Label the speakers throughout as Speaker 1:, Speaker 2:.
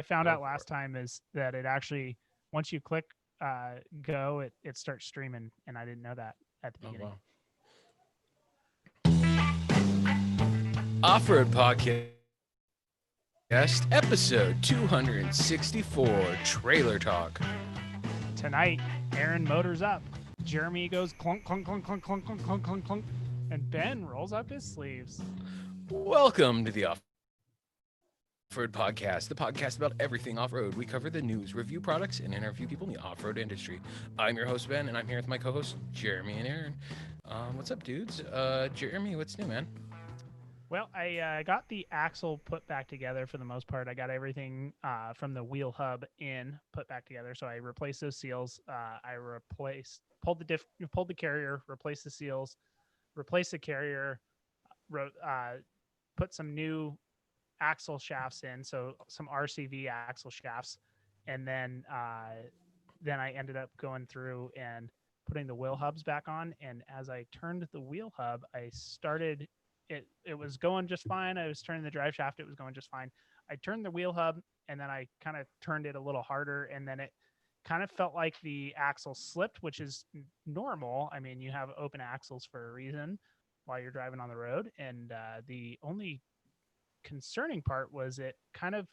Speaker 1: found
Speaker 2: Go
Speaker 1: out
Speaker 2: for
Speaker 1: last time is that it actually, once you click go, it starts streaming, and I didn't know that at the
Speaker 2: it. Oh
Speaker 1: beginning.
Speaker 2: wow. Off-Road Podcast, episode 264, Trailer Talk.
Speaker 1: Tonight, Aaron motors up. Jeremy goes clunk, clunk, clunk, clunk, clunk, clunk, clunk, clunk, clunk, and Ben rolls up his sleeves.
Speaker 2: Welcome to the Off-Road Podcast, the podcast about everything off-road. We cover the news, review products, and interview people in the off-road industry. I'm your host, Ben, and I'm here with my co-hosts, Jeremy and Aaron. What's up, dudes? Jeremy, what's new, man?
Speaker 1: Well, I got the axle put back together for the most part. I got everything from the wheel hub in put back together. So I replaced those seals. I pulled the carrier, replaced the seals, replaced the carrier, put some new axle shafts in, so some RCV axle shafts, and then I ended up going through and putting the wheel hubs back on. And as I turned the wheel hub, I started it was going just fine. I was turning the drive shaft, it was going just fine. I turned the wheel hub and then I kind of turned it a little harder, and then it kind of felt like the axle slipped, which is normal. I mean, you have open axles for a reason while you're driving on the road. And the only concerning part was it kind of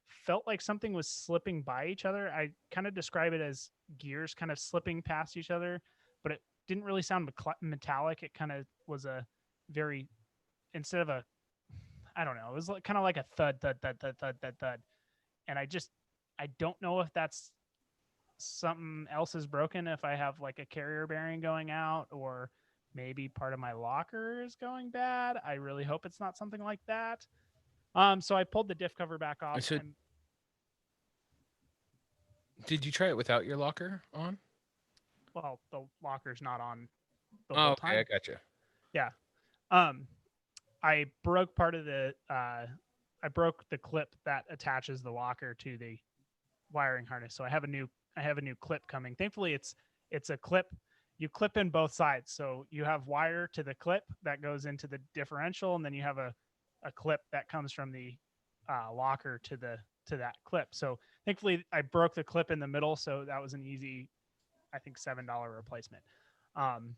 Speaker 1: felt like something was slipping by each other. I kind of describe it as gears kind of slipping past each other, but it didn't really sound metallic. It kind of was a very, instead of a, I don't know, it was like, kind of like a thud, thud, thud, thud, thud, thud, thud. And I don't know if that's something else is broken, if I have like a carrier bearing going out, or maybe part of my locker is going bad. I really hope it's not something like that. So I pulled the diff cover back off.
Speaker 2: So, did you try it without your locker on?
Speaker 1: Well, the locker's not on the
Speaker 2: Oh,
Speaker 1: whole
Speaker 2: okay, I
Speaker 1: time.
Speaker 2: gotcha.
Speaker 1: Yeah. Um, I broke part of I broke the clip that attaches the locker to the wiring harness. So I have a new clip coming. Thankfully, it's a clip you clip in both sides. So you have wire to the clip that goes into the differential, and then you have a clip that comes from the locker to that clip. So thankfully, I broke the clip in the middle, so that was an easy, I think, $7 replacement. Um,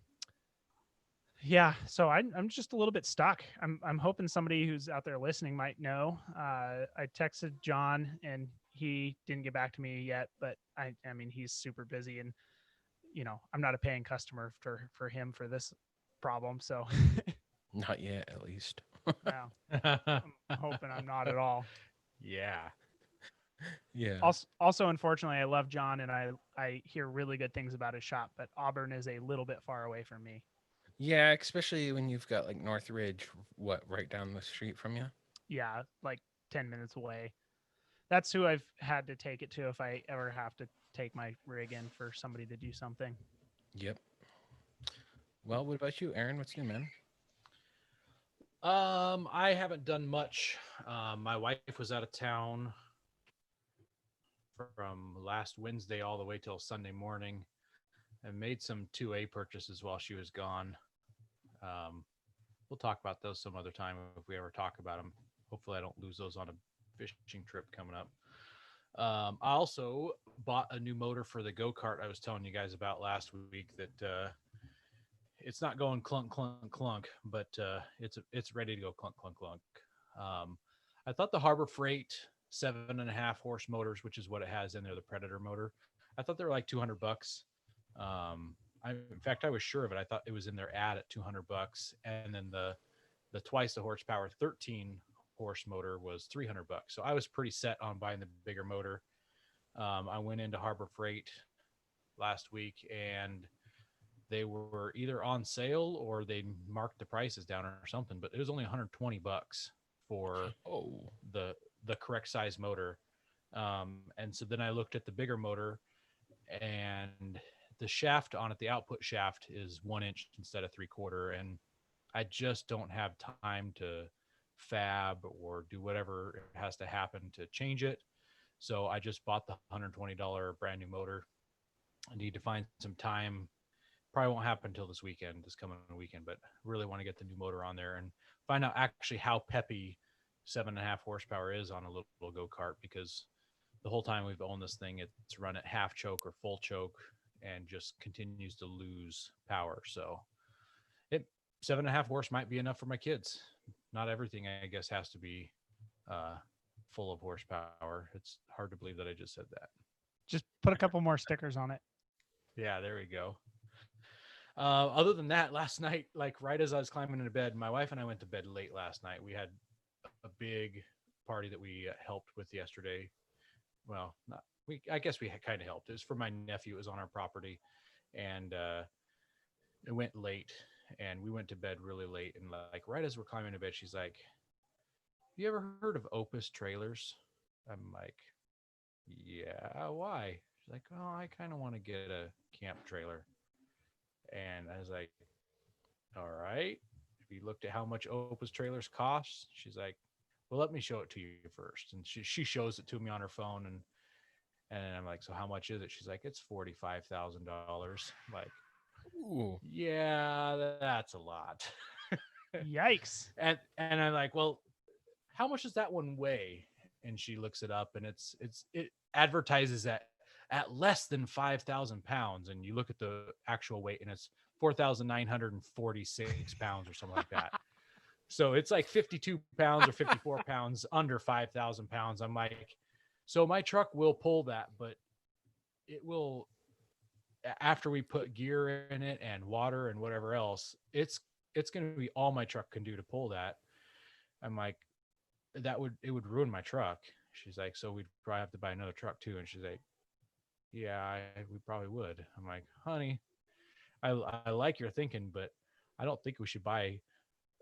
Speaker 1: yeah, so I'm just a little bit stuck. I'm hoping somebody who's out there listening might know. I texted John and he didn't get back to me yet, but I mean he's super busy, and I'm not a paying customer for him for this problem. So
Speaker 2: Not yet, at least.
Speaker 1: well, I'm hoping I'm not at all.
Speaker 3: Yeah.
Speaker 2: Yeah.
Speaker 1: Also, unfortunately, I love John and I hear really good things about his shop, but Auburn is a little bit far away from me.
Speaker 2: Yeah, especially when you've got like Northridge, what, right down the street from you?
Speaker 1: Yeah, like 10 minutes away. That's who I've had to take it to if I ever have to take my rig in for somebody to do something.
Speaker 2: Yep. Well, what about you, Aaron? What's new, man?
Speaker 3: I haven't done much. My wife was out of town from last Wednesday all the way till Sunday morning, and made some 2A purchases while she was gone. Um, we'll talk about those some other time if we ever talk about them. Hopefully, I don't lose those on a fishing trip coming up. I also bought a new motor for the go kart I was telling you guys about last week. That it's not going clunk clunk clunk, but it's ready to go clunk clunk clunk. Um, I thought the Harbor Freight 7.5 horse motors, which is what it has in there, the Predator motor. I thought they were like $200. In fact, I was sure of it. I thought it was in their ad at $200, and then the twice the horsepower 13 horse motor was $300. So I was pretty set on buying the bigger motor. I went into Harbor Freight last week, and they were either on sale or they marked the prices down or something, but it was only $120 for
Speaker 2: Oh,
Speaker 3: the correct size motor. And so then I looked at the bigger motor, and the shaft on it, the output shaft, is 1 inch instead of 3/4. And I just don't have time to fab or do whatever has to happen to change it. So I just bought the $120 brand new motor. I need to find some time. Probably won't happen until this coming weekend, but really want to get the new motor on there and find out actually how peppy 7.5 horsepower is on a little go kart, because the whole time we've owned this thing, it's run at half choke or full choke and just continues to lose power. So it 7.5 horse might be enough for my kids. Not everything, I guess, has to be uh, full of horsepower. It's hard to believe that I just said that.
Speaker 1: Just put a couple more stickers on it.
Speaker 3: Yeah, there we go. Other than that, last night, like right as I was climbing into bed, my wife and I went to bed late last night. We had a big party that we helped with yesterday. Well, not we. I guess we kind of helped. It was for my nephew. It was on our property, and it went late, and we went to bed really late. And like right as we're climbing to bed, she's like, "You ever heard of Opus Trailers?" I'm like, "Yeah, why?" She's like, "Oh, I kind of want to get a camp trailer." And I was like, "All right." If you looked at how much Opus trailers cost, she's like, "Well, let me show it to you first." And she shows it to me on her phone, and I'm like, "So how much is it?" She's like, "It's $45,000." Like,
Speaker 2: Ooh.
Speaker 3: yeah, that's a lot.
Speaker 1: Yikes.
Speaker 3: And I'm like, "Well, how much does that one weigh?" And she looks it up, and it advertises at less than 5,000 pounds, and you look at the actual weight, and it's 4,946 pounds or something like that. So it's like 52 pounds or 54 pounds under 5,000 pounds. I'm like, so my truck will pull that, but it will, after we put gear in it and water and whatever else, it's going to be all my truck can do to pull that. I'm like, it would ruin my truck. She's like, so we'd probably have to buy another truck too. And she's like, yeah, we probably would. I'm like, honey, I like your thinking, but I don't think we should buy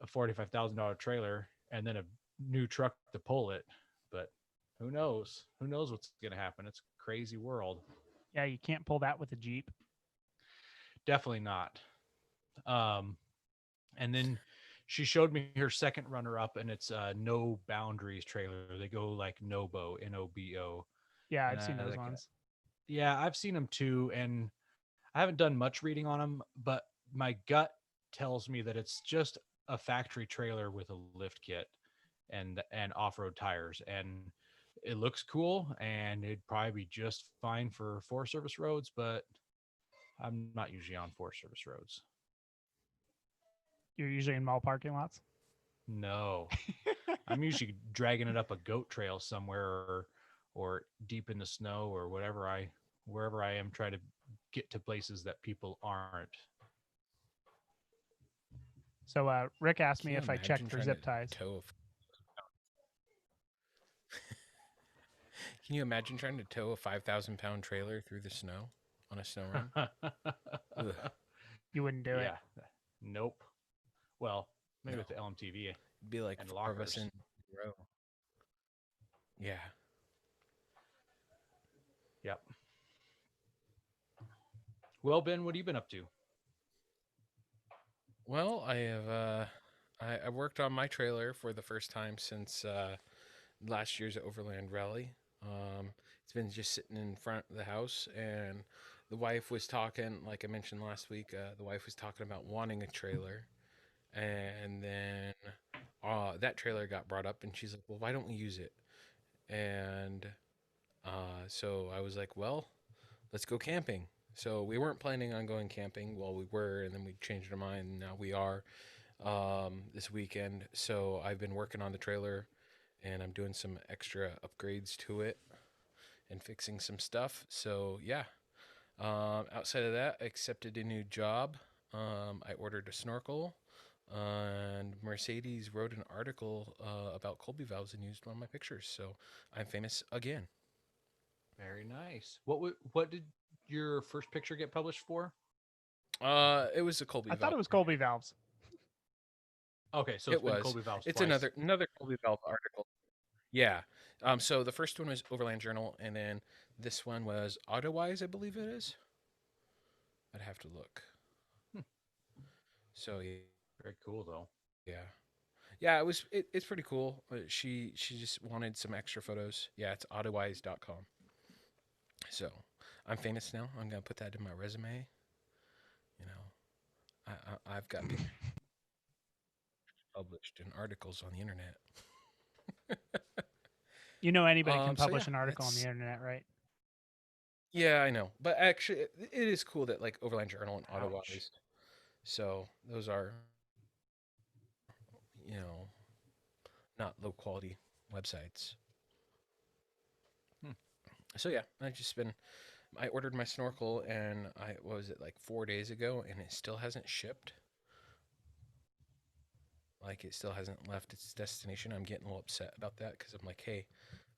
Speaker 3: a $45,000 trailer and then a new truck to pull it. But who knows? Who knows what's going to happen? It's a crazy world.
Speaker 1: Yeah, you can't pull that with a Jeep.
Speaker 3: Definitely not. And then she showed me her second runner up, and it's No Boundaries trailer. They go like Nobo, Nobo.
Speaker 1: Yeah,
Speaker 3: And
Speaker 1: I've seen those
Speaker 3: like,
Speaker 1: ones.
Speaker 3: yeah, I've seen them too, and I haven't done much reading on them, but my gut tells me that it's just a factory trailer with a lift kit and off-road tires, and it looks cool, and it'd probably be just fine for Forest Service roads, but I'm not usually on Forest Service roads.
Speaker 1: You're usually in mall parking lots.
Speaker 3: No, I'm usually dragging it up a goat trail somewhere, or deep in the snow, or wherever I am, trying to get to places that people aren't.
Speaker 1: So Rick asked
Speaker 2: Can
Speaker 1: me
Speaker 2: you
Speaker 1: if I
Speaker 2: imagine
Speaker 1: checked for
Speaker 2: trying
Speaker 1: zip
Speaker 2: to
Speaker 1: ties.
Speaker 2: tow Can you imagine trying to tow a 5,000-pound trailer through the snow on a snow run? Ugh.
Speaker 1: You wouldn't do it.
Speaker 3: Yeah. Nope. Well, maybe
Speaker 2: No.
Speaker 3: with the LMTV.
Speaker 2: It'd be like
Speaker 3: And
Speaker 2: 4 of us
Speaker 3: lockers.
Speaker 2: in a row. Yeah.
Speaker 3: Yep. Well, Ben, what have you been up to?
Speaker 2: Well, I have I worked on my trailer for the first time since last year's Overland Rally. It's been just sitting in front of the house, and the wife was talking, like I mentioned last week, the wife was talking about wanting a trailer, and then that trailer got brought up, and she's like, "Well, why don't we use it?" And so I was like, "Well, let's go camping." So we weren't planning on going camping. Well, we were, and then we changed our mind. And now we are this weekend. So I've been working on the trailer, and I'm doing some extra upgrades to it and fixing some stuff. So yeah. Outside of that, I accepted a new job. I ordered a snorkel, and Mercedes wrote an article about Colby valves and used one of my pictures. So I'm famous again.
Speaker 3: Very nice. What did your first picture get published for?
Speaker 2: It was a Colby
Speaker 1: I
Speaker 2: valve.
Speaker 1: thought it was Colby valves.
Speaker 3: Okay, so
Speaker 2: It
Speaker 3: it's been
Speaker 2: was.
Speaker 3: Colby Valves
Speaker 2: It's
Speaker 3: twice.
Speaker 2: another Colby valve article. Yeah. So the first one was Overland Journal, and then this one was AutoWise, I believe it is. I'd have to look.
Speaker 3: Hmm.
Speaker 2: So
Speaker 3: Very cool, though.
Speaker 2: yeah, yeah. It's pretty cool. She just wanted some extra photos. Yeah, it's AutoWise.com. So I'm famous now. I'm gonna put that in my resume. You know, I've got pictures published in articles on the internet.
Speaker 1: You know, anybody can
Speaker 2: So
Speaker 1: publish
Speaker 2: yeah,
Speaker 1: an article on the
Speaker 2: it's
Speaker 1: internet, right?
Speaker 2: yeah, I know, but actually, it is cool that like Overland Journal and
Speaker 3: Ouch.
Speaker 2: Autowise. So those are, you know, not low quality websites.
Speaker 3: Hmm.
Speaker 2: So yeah, I ordered my snorkel and I what was it like 4 days ago and it still hasn't shipped. Like it still hasn't left its destination. I'm getting a little upset about that because I'm like, hey,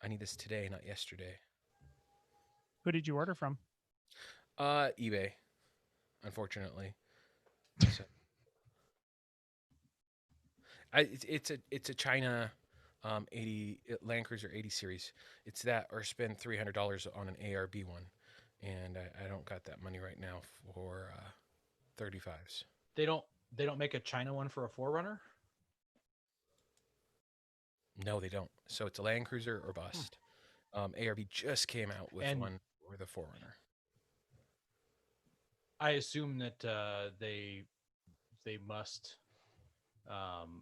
Speaker 2: I need this today, not yesterday.
Speaker 1: Who did you order from?
Speaker 2: eBay, unfortunately. So it's a China 80 Land Cruiser 80 series. It's that or spend $300 on an ARB one, and I don't got that money right now for 35s.
Speaker 3: They don't make a China one for a Forerunner.
Speaker 2: No, they don't. So it's a Land Cruiser or bust. ARB just came out with
Speaker 3: And
Speaker 2: one for the Forerunner.
Speaker 3: I assume that they must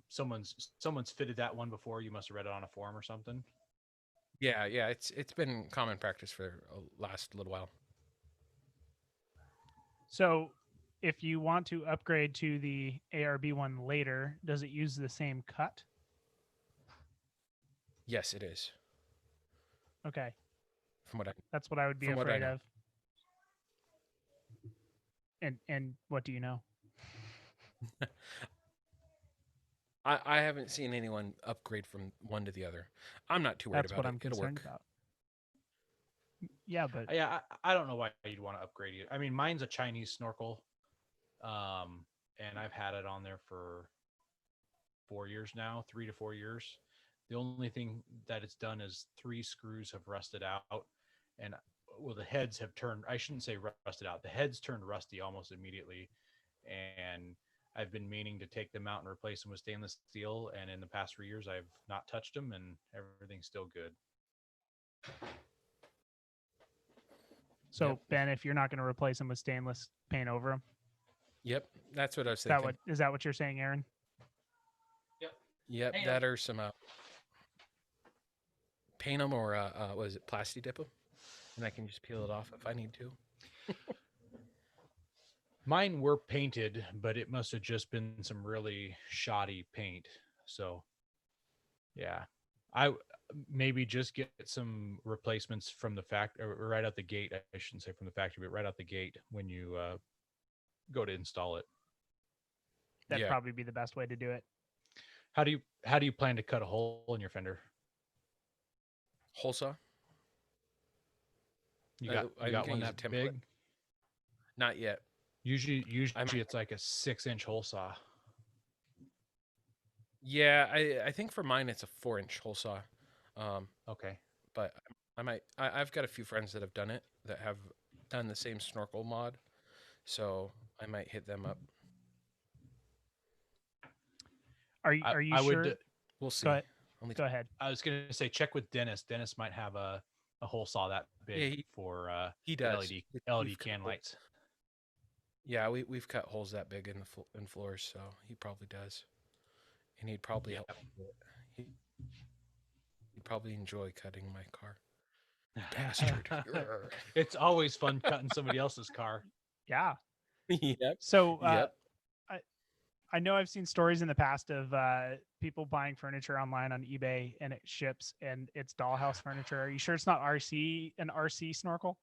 Speaker 3: someone's fitted that one before. You must have read it on a forum or something.
Speaker 2: Yeah, yeah, it's been common practice for a last little while.
Speaker 1: So, if you want to upgrade to the ARB one later, does it use the same cut?
Speaker 2: Yes, it is.
Speaker 1: Okay,
Speaker 2: From what I
Speaker 1: that's what I would be
Speaker 2: From what I
Speaker 1: afraid
Speaker 2: know.
Speaker 1: of. And what do you know?
Speaker 2: I haven't seen anyone upgrade from one to the other. I'm not too worried
Speaker 1: That's
Speaker 2: about
Speaker 1: what
Speaker 2: it.
Speaker 1: I'm
Speaker 2: It'll
Speaker 1: concerned
Speaker 2: work.
Speaker 1: about. Yeah, but
Speaker 3: Yeah, I don't know why you'd want to upgrade it. I mean, mine's a Chinese snorkel, and I've had it on there for 4 years now, 3 to 4 years. The only thing that it's done is 3 screws have rusted out, and well, the heads have turned. I shouldn't say rusted out. The heads turned rusty almost immediately, and I've been meaning to take them out and replace them with stainless steel. And in the past 3 years, I've not touched them, and everything's still good.
Speaker 1: so
Speaker 2: Yep.
Speaker 1: Ben, if you're not going to replace them with stainless, paint over them.
Speaker 2: Yep, that's what I was
Speaker 1: Is that
Speaker 2: thinking.
Speaker 1: what is that what you're saying, Aaron?
Speaker 2: Yep,
Speaker 3: Paint 'em.
Speaker 2: that or some paint them or was it plasti dip them, and I can just peel it off if I need to.
Speaker 3: Mine were painted, but it must have just been some really shoddy paint. So, yeah, I maybe just get some replacements from the right out the gate. I shouldn't say from the factory, but right out the gate when you go to install it.
Speaker 1: That'd
Speaker 2: Yeah.
Speaker 1: probably be the best way to do it.
Speaker 3: How do you plan to cut a hole in your fender?
Speaker 2: Hole saw?
Speaker 3: You
Speaker 2: I
Speaker 3: got
Speaker 2: can
Speaker 3: one
Speaker 2: use a
Speaker 3: that
Speaker 2: template.
Speaker 3: big?
Speaker 2: Not yet.
Speaker 3: Usually
Speaker 2: might-
Speaker 3: it's like a 6-inch hole saw.
Speaker 2: Yeah, I think for mine it's a 4-inch hole saw.
Speaker 3: Okay.
Speaker 2: But I've got a few friends that have done it that have done the same snorkel mod, so I might hit them up.
Speaker 1: Are you
Speaker 3: I
Speaker 1: sure?
Speaker 3: would.
Speaker 2: We'll see.
Speaker 1: Go ahead.
Speaker 2: Only
Speaker 1: Go ahead.
Speaker 3: I was gonna say check with Dennis. Dennis might have a hole saw that big
Speaker 2: Yeah,
Speaker 3: for
Speaker 2: he
Speaker 3: the
Speaker 2: does.
Speaker 3: LED
Speaker 2: We've
Speaker 3: can
Speaker 2: cut
Speaker 3: lights.
Speaker 2: Yeah, we've cut holes that big in the in floors, so he probably does, and he'd probably help me do it. He'd probably enjoy cutting my car. Bastard. Grr.
Speaker 3: It's always fun cutting somebody else's car.
Speaker 1: Yeah.
Speaker 2: Yep.
Speaker 1: So
Speaker 2: Yep.
Speaker 1: I know I've seen stories in the past of people buying furniture online on eBay and it ships and it's dollhouse furniture. Are you sure it's not an RC snorkel?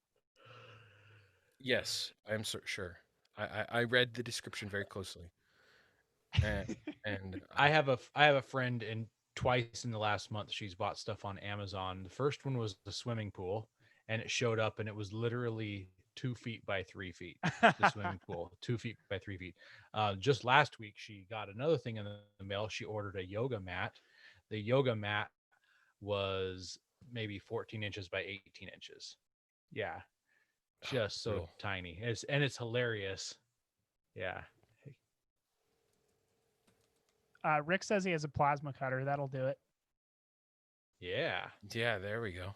Speaker 2: Yes, I'm sure. I read the description very closely, and
Speaker 3: I have a friend, and twice in the last month she's bought stuff on Amazon. The first one was the swimming pool, and it showed up, and it was literally 2 feet by 3 feet. The swimming pool, 2 feet by 3 feet. Just last week, she got another thing in the mail. She ordered a yoga mat. The yoga mat was maybe 14 inches by 18 inches. Yeah, just so
Speaker 2: brutal.
Speaker 3: tiny. It's hilarious. Yeah.
Speaker 1: Rick says he has a plasma cutter. That'll do it.
Speaker 3: Yeah.
Speaker 2: Yeah, there we go.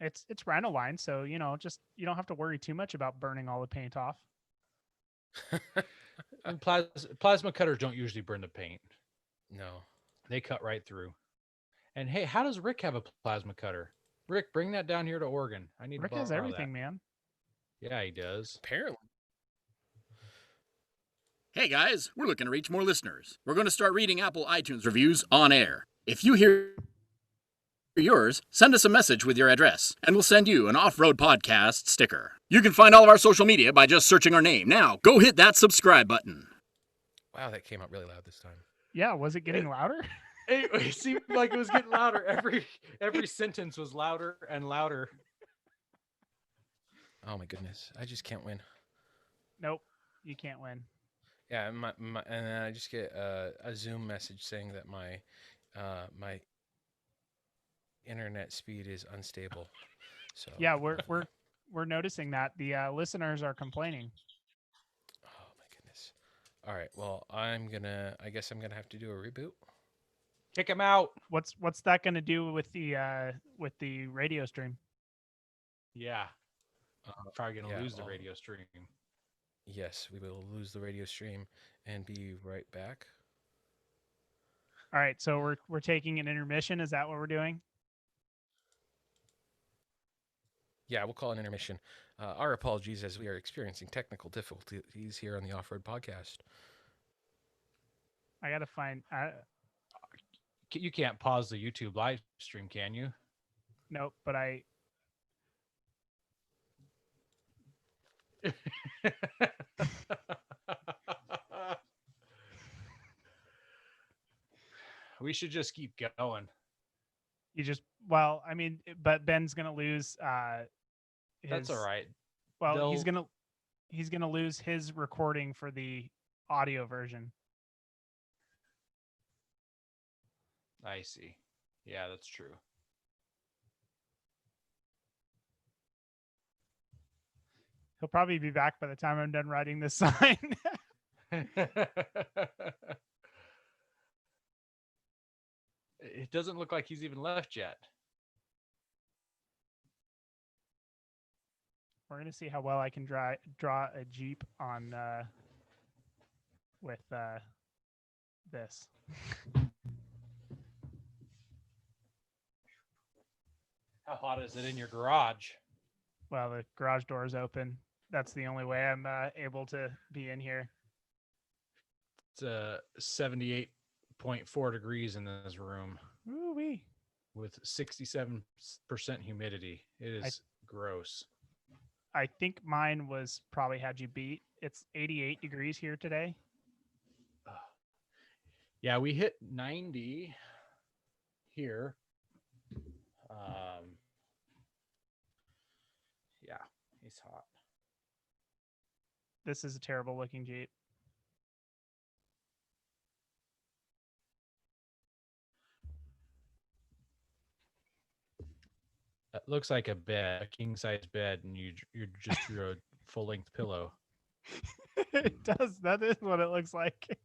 Speaker 1: It's Rhinoline, so just you don't have to worry too much about burning all the paint off.
Speaker 3: And plasma cutters don't usually burn the paint.
Speaker 2: No.
Speaker 3: They cut right through. And hey, how does Rick have a plasma cutter? Rick, bring that down here to Oregon. I need
Speaker 1: Rick
Speaker 3: to
Speaker 1: has
Speaker 3: borrow
Speaker 1: everything,
Speaker 3: that.
Speaker 1: man.
Speaker 3: Yeah, he does.
Speaker 2: Apparently.
Speaker 4: Hey guys, we're looking to reach more listeners. We're going to start reading Apple iTunes reviews on air. If you hear yours, send us a message with your address, and we'll send you an Off-Road Podcast sticker. You can find all of our social media by just searching our name. Now, go hit that subscribe button.
Speaker 2: Wow, that came out really loud this time.
Speaker 1: Yeah, was it getting louder?
Speaker 3: It seemed like it was getting louder. Every sentence was louder and louder.
Speaker 2: Oh my goodness, I just can't win.
Speaker 1: Nope, you can't win.
Speaker 2: Yeah, and then I just get a Zoom message saying that my my internet speed is unstable. So
Speaker 1: Yeah, we're noticing that the listeners are complaining.
Speaker 2: Oh my goodness. All right. Well, I guess I'm gonna have to do a reboot.
Speaker 3: Kick him out.
Speaker 1: What's that going to do with the radio stream?
Speaker 3: Yeah. Probably gonna
Speaker 2: yeah,
Speaker 3: lose the
Speaker 2: well-
Speaker 3: radio stream.
Speaker 2: Yes, we will lose the radio stream and be right back.
Speaker 1: All right, so we're taking an intermission. Is that what we're doing?
Speaker 2: Yeah, we'll call an intermission. Our apologies as we are experiencing technical difficulties here on the Off-Road Podcast.
Speaker 1: I got to find.
Speaker 3: You can't pause the YouTube live stream, can you?
Speaker 1: Nope, but I.
Speaker 3: We should just keep going.
Speaker 1: You just well, I mean, but Ben's gonna lose.
Speaker 3: That's all right.
Speaker 1: Well, he's
Speaker 3: They'll-
Speaker 1: gonna lose his recording for the audio version.
Speaker 3: I see. Yeah, that's true.
Speaker 1: He'll probably be back by the time I'm done writing this sign.
Speaker 3: It doesn't look like he's even left yet.
Speaker 1: We're gonna see how well I can draw a Jeep on with this.
Speaker 3: How hot is it in your garage?
Speaker 1: Well, the garage door is open. That's the only way I'm able to be in here.
Speaker 3: It's 78.4 degrees in this room
Speaker 1: Ooh wee.
Speaker 3: with 67% humidity. It is gross.
Speaker 1: I think mine was probably had you beat. It's 88 degrees here today.
Speaker 3: Yeah, we hit 90 here. Yeah, he's hot.
Speaker 1: This is a terrible looking Jeep.
Speaker 3: It looks like a bed, a king size bed, and you just drew a full length pillow.
Speaker 1: It does. That is what it looks like.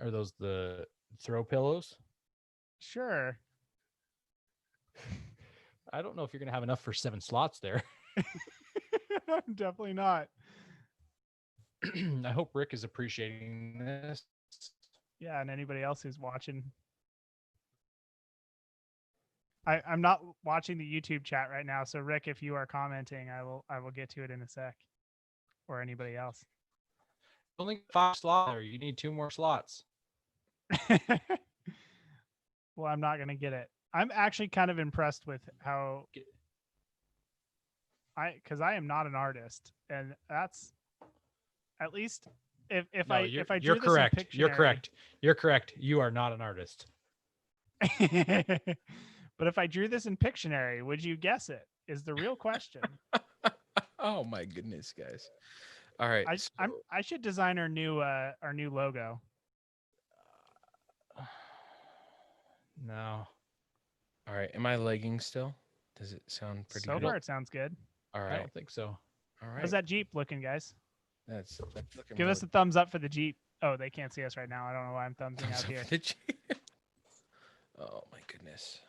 Speaker 3: Are those the throw pillows?
Speaker 1: Sure.
Speaker 3: I don't know if you're gonna have enough for 7 slots there.
Speaker 1: Definitely not.
Speaker 3: I hope Rick is appreciating this.
Speaker 1: Yeah, and anybody else who's watching. I'm not watching the YouTube chat right now, so Rick, if you are commenting, I will get to it in a sec. Or anybody else.
Speaker 3: Only 5 slots there. You need 2 more slots.
Speaker 1: Well, I'm not gonna get it. I'm actually kind of impressed with how because I am not an artist, and that's at least if
Speaker 3: No,
Speaker 1: I
Speaker 3: you're,
Speaker 1: if I
Speaker 3: you're
Speaker 1: drew this in
Speaker 3: correct. You're
Speaker 1: Pictionary-
Speaker 3: correct. You're correct. You are not an artist.
Speaker 1: But if I drew this in Pictionary, would you guess it? Is the real question.
Speaker 2: Oh my goodness, guys. All right.
Speaker 1: I should design our new logo.
Speaker 3: No.
Speaker 2: All right. Am I lagging still? Does it sound pretty
Speaker 1: So
Speaker 2: good?
Speaker 1: far, it sounds good.
Speaker 2: All
Speaker 3: I
Speaker 2: right.
Speaker 3: don't think so.
Speaker 2: All right.
Speaker 1: How's that Jeep looking, guys?
Speaker 2: That's looking
Speaker 1: Give us
Speaker 2: really
Speaker 1: a thumbs up for the Jeep. Oh, they can't see us right now. I don't know why I'm thumbsing
Speaker 2: thumbs
Speaker 1: out
Speaker 2: up
Speaker 1: here.
Speaker 2: for the Jeep. Oh my goodness.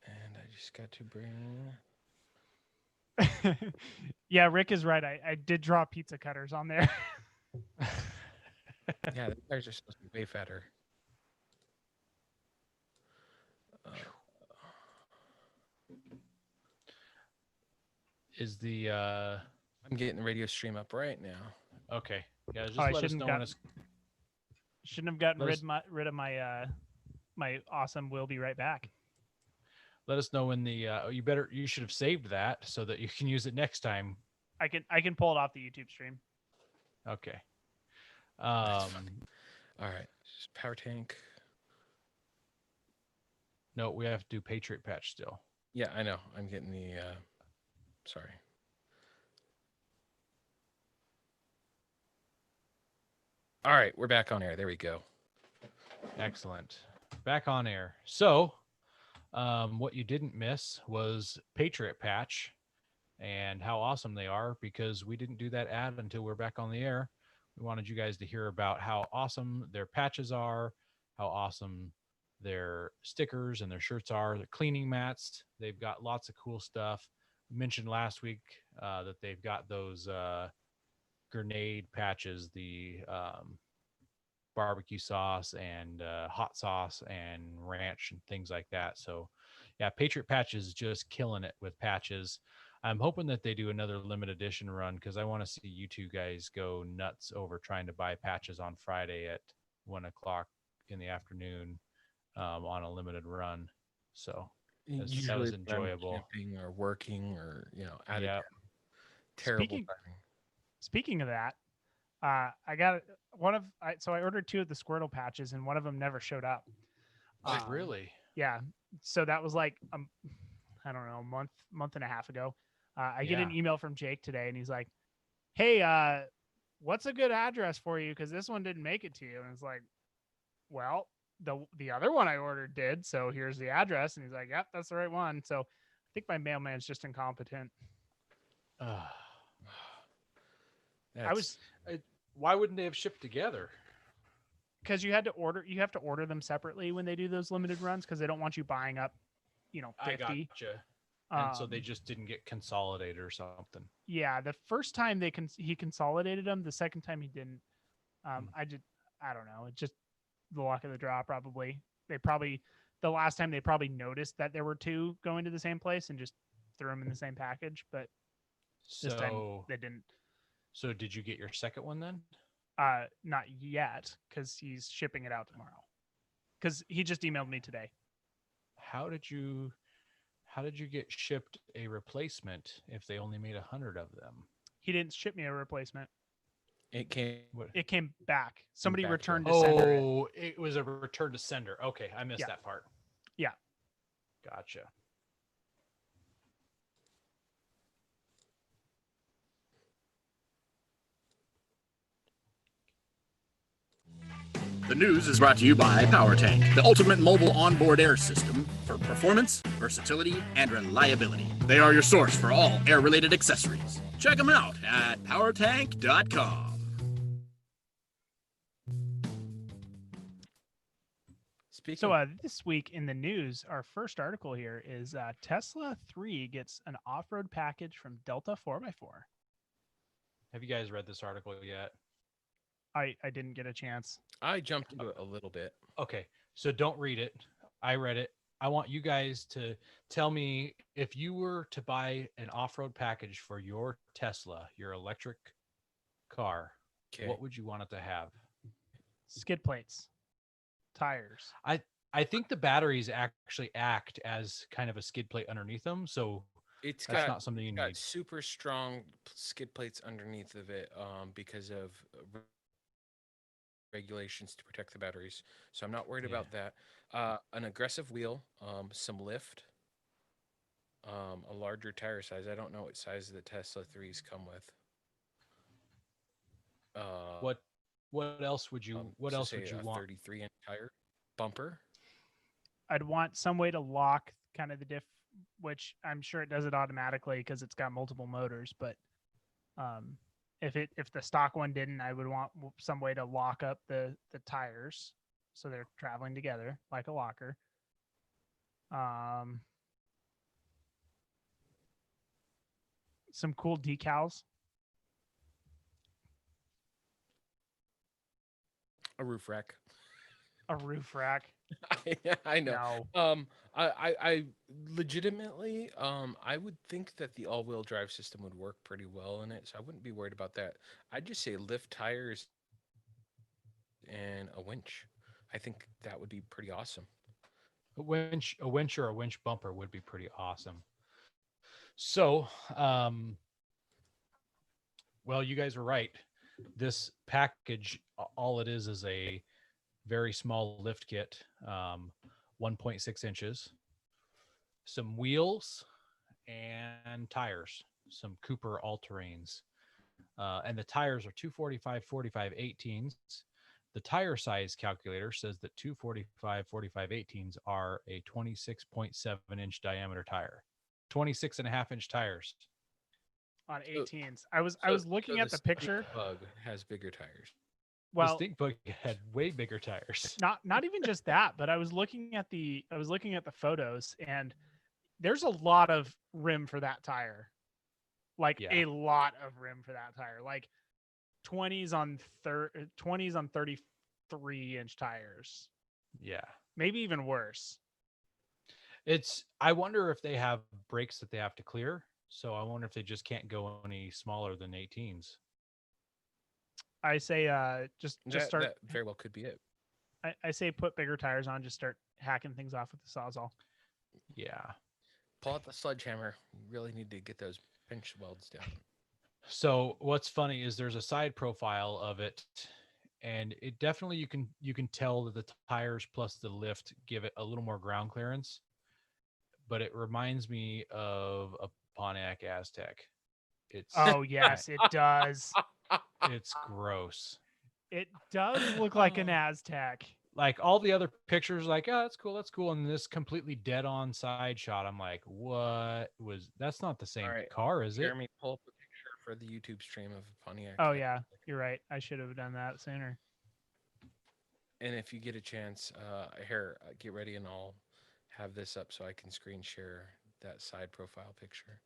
Speaker 2: And I just got to bring
Speaker 1: Yeah, Rick is right. I did draw pizza cutters on there.
Speaker 2: Yeah, the tires are supposed to be way fatter.
Speaker 3: Is the
Speaker 2: I'm getting the radio stream up right now.
Speaker 3: okay? Yeah, just
Speaker 1: Oh, I
Speaker 3: let us
Speaker 1: shouldn't
Speaker 3: know
Speaker 1: got-
Speaker 3: when it's.
Speaker 1: Shouldn't have gotten
Speaker 3: Let us-
Speaker 1: rid of my my awesome. We'll be right back.
Speaker 3: Let us know when the. You should have saved that so that you can use it next time.
Speaker 1: I can pull it off the YouTube stream.
Speaker 3: Okay.
Speaker 2: That's funny. All right, just power tank.
Speaker 3: No, we have to do Patriot Patch still.
Speaker 2: Yeah, I know. I'm getting the. Sorry. All right, we're back on air. There we go.
Speaker 3: Excellent. Back on air. So, what you didn't miss was Patriot Patch and how awesome they are, because we didn't do that ad until we're back on the air. We wanted you guys to hear about how awesome their patches are, how awesome their stickers and their shirts are, their cleaning mats. They've got lots of cool stuff. We mentioned last week that they've got those grenade patches, the barbecue sauce and hot sauce and ranch and things like that. So yeah, Patriot Patch is just killing it with patches. I'm hoping that they do another limited edition run, because I want to see you two guys go nuts over trying to buy patches on Friday at 1:00 in the afternoon on a limited run. So that was
Speaker 2: Usually when I'm
Speaker 3: enjoyable.
Speaker 2: camping or working or out
Speaker 3: Yep.
Speaker 2: of terrible
Speaker 1: Speaking-
Speaker 2: timing.
Speaker 1: Speaking of that, I got so I ordered 2 of the Squirtle patches, and one of them never showed up.
Speaker 3: Oh, really?
Speaker 1: Yeah. So that was like I don't know, a month and a half ago. I get an
Speaker 3: Yeah.
Speaker 1: email from Jake today, and he's like, "Hey, what's a good address for you? Because this one didn't make it to you." And it's like, "Well, the other one I ordered did, so here's the address." And he's like, "Yep, that's the right one." So I think my mailman's just incompetent.
Speaker 3: Why wouldn't they have shipped together?
Speaker 1: Because you have to order them separately when they do those limited runs, because they don't want you buying up, 50.
Speaker 3: I gotcha. And so they
Speaker 1: Um,
Speaker 3: just didn't get consolidated or something.
Speaker 1: Yeah, the first time he consolidated them. The second time he didn't. I don't know. It's just the luck of the draw. Probably the last time they probably noticed that there were 2 going to the same place and just threw them in the same package. But this time
Speaker 3: So,
Speaker 1: they didn't.
Speaker 3: so did you get your second one then?
Speaker 1: Not yet, because he's shipping it out tomorrow. Because he just emailed me today.
Speaker 3: How did you get shipped a replacement if they only made 100 of them?
Speaker 1: He didn't ship me a replacement.
Speaker 2: It came.
Speaker 3: What?
Speaker 1: It came back. Somebody
Speaker 2: back to
Speaker 1: returned
Speaker 2: him.
Speaker 1: to sender it.
Speaker 3: Oh, it was a return to sender. Okay, I missed
Speaker 1: Yeah.
Speaker 3: that part.
Speaker 1: Yeah.
Speaker 3: Gotcha.
Speaker 4: The news is brought to you by PowerTank, the ultimate mobile onboard air system for performance, versatility, and reliability. They are your source for all air-related accessories. Check them out at powertank.com.
Speaker 2: Speaking.
Speaker 1: So this week in the news, our first article here is Tesla 3 gets an off-road package from Delta 4x4.
Speaker 3: Have you guys read this article yet?
Speaker 1: I didn't get a chance.
Speaker 2: I jumped into it a little bit.
Speaker 3: Okay, so don't read it. I read it. I want you guys to tell me, if you were to buy an off-road package for your Tesla, your electric car,
Speaker 2: Okay.
Speaker 3: what would you want it to have?
Speaker 1: Skid plates, tires.
Speaker 3: I think the batteries actually act as kind of a skid plate underneath them, so
Speaker 2: It's
Speaker 3: that's
Speaker 2: got
Speaker 3: not something you
Speaker 2: got
Speaker 3: need.
Speaker 2: super strong skid plates underneath of it because of regulations to protect the batteries. So I'm not worried
Speaker 3: Yeah.
Speaker 2: about that. An aggressive wheel, some lift, a larger tire size. I don't know what size the Tesla 3s come with.
Speaker 3: What else would you what
Speaker 2: so
Speaker 3: else
Speaker 2: say
Speaker 3: would you
Speaker 2: a
Speaker 3: want?
Speaker 2: 33-inch tire bumper.
Speaker 1: I'd want some way to lock kind of the diff, which I'm sure it does it automatically because it's got multiple motors. But if the stock one didn't, I would want some way to lock up the tires so they're traveling together like a locker. some cool decals.
Speaker 2: A roof rack.
Speaker 1: A roof rack.
Speaker 2: I know.
Speaker 1: No.
Speaker 2: I legitimately, I would think that the all-wheel drive system would work pretty well in it, so I wouldn't be worried about that. I'd just say lift tires and a winch. I think that would be pretty awesome.
Speaker 3: A winch or a winch bumper would be pretty awesome. So, well, you guys were right. This package, all it is a very small lift kit, 1.6 inches, some wheels and tires, some Cooper all-terrains. And the tires are 245 45 18s. The tire size calculator says that 245 45 18s are a 26.7 inch diameter tire, 26 and a half inch tires.
Speaker 1: On 18s. I was looking at the picture.
Speaker 2: Bug has bigger tires.
Speaker 3: Well,
Speaker 1: Well,
Speaker 3: the Stink Bug had way bigger tires.
Speaker 1: not even just that, but I was looking at the photos, and there's a lot of rim for that tire. Like
Speaker 3: Yeah.
Speaker 1: a lot of rim for that tire. Like 20s on 33-inch tires.
Speaker 3: Yeah.
Speaker 1: Maybe even worse.
Speaker 3: I wonder if they have brakes that they have to clear. So I wonder if they just can't go any smaller than 18s.
Speaker 1: I say just start
Speaker 2: That very well could be it.
Speaker 1: I say put bigger tires on, just start hacking things off with the Sawzall.
Speaker 3: Yeah.
Speaker 2: Pull out the sledgehammer. You really need to get those pinch welds down.
Speaker 3: So what's funny is there's a side profile of it, and it definitely you can tell that the tires plus the lift give it a little more ground clearance, but it reminds me of a Pontiac Aztec. It's
Speaker 1: Oh yes, it does.
Speaker 3: it's gross.
Speaker 1: It does look like an Aztec.
Speaker 3: Like all the other pictures, like, oh, that's cool. And this completely dead on side shot, I'm like, that's not the same
Speaker 2: All right,
Speaker 3: car, is it?
Speaker 2: Jeremy, pull up a picture for the YouTube stream of Pontiac.
Speaker 1: Oh yeah, you're right. I should have done that sooner.
Speaker 2: And if you get a chance, get ready and I'll have this up so I can screen share that side profile picture.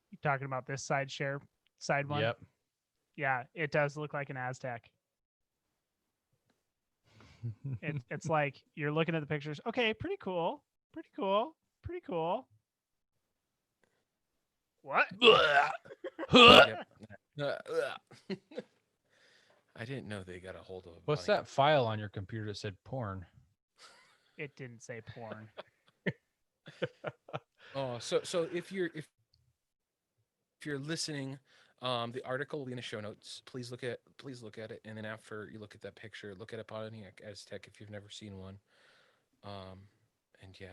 Speaker 1: You talking about this side one?
Speaker 3: Yep.
Speaker 1: Yeah, it does look like an Aztec. It's like you're looking at the pictures. Okay, pretty cool. Pretty cool. Pretty cool. What?
Speaker 2: Yep. I didn't know they got a hold of.
Speaker 3: What's that file on your computer that said porn?
Speaker 1: It didn't say porn.
Speaker 2: Oh, so if you're listening, the article will be in the show notes. Please look at it, and then after you look at that picture, look at a Pontiac Aztec if you've never seen one. And yeah.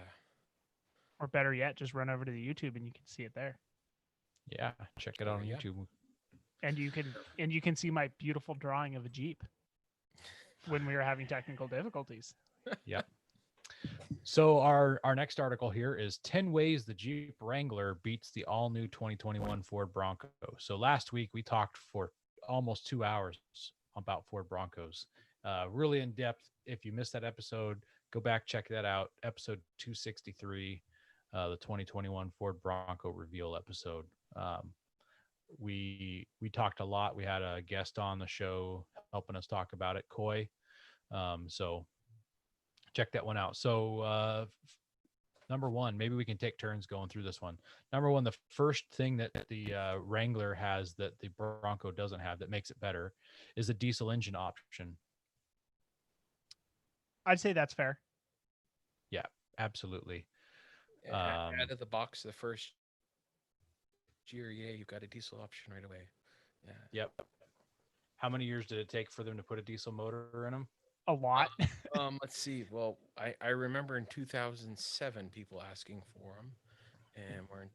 Speaker 1: Or better yet, just run over to the YouTube and you can see it there.
Speaker 3: Yeah, check it out on
Speaker 2: Yeah.
Speaker 3: YouTube.
Speaker 1: And you can see my beautiful drawing of a Jeep when we were having technical difficulties.
Speaker 3: Yep. So our next article here is 10 ways the Jeep Wrangler beats the all-new 2021 Ford Bronco. So last week we talked for almost 2 hours about Ford Broncos. Really in depth. If you missed that episode, go back, check that out. Episode 263, the 2021 Ford Bronco reveal episode. We talked a lot. We had a guest on the show helping us talk about it, Coy. So check that one out. So number one, maybe we can take turns going through this one. Number one, the first thing that the Wrangler has that the Bronco doesn't have that makes it better is a diesel engine option.
Speaker 1: I'd say that's fair.
Speaker 3: Yeah, absolutely.
Speaker 2: Out of the box, the first year, you've got a diesel option right away. Yeah.
Speaker 3: Yep. How many years did it take for them to put a diesel motor in them?
Speaker 1: A lot.
Speaker 2: Let's see. Well, I remember in 2007 people asking for them, and we're in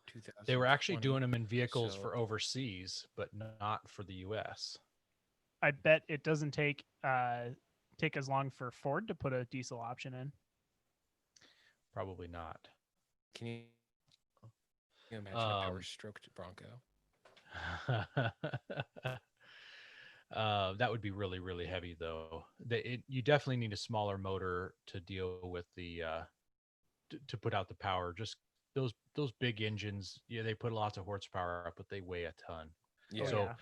Speaker 2: 2000.
Speaker 3: They were actually doing them in vehicles for overseas, but not for the U.S.
Speaker 1: I bet it doesn't take as long for Ford to put a diesel option in.
Speaker 3: Probably not.
Speaker 2: Can you imagine a power stroked Bronco?
Speaker 3: That would be really, really heavy though. You definitely need a smaller motor to deal with the to put out the power. Just those big engines, yeah, they put lots of horsepower up, but they weigh a ton.
Speaker 2: Yeah.
Speaker 1: Oh,
Speaker 3: So
Speaker 1: yeah.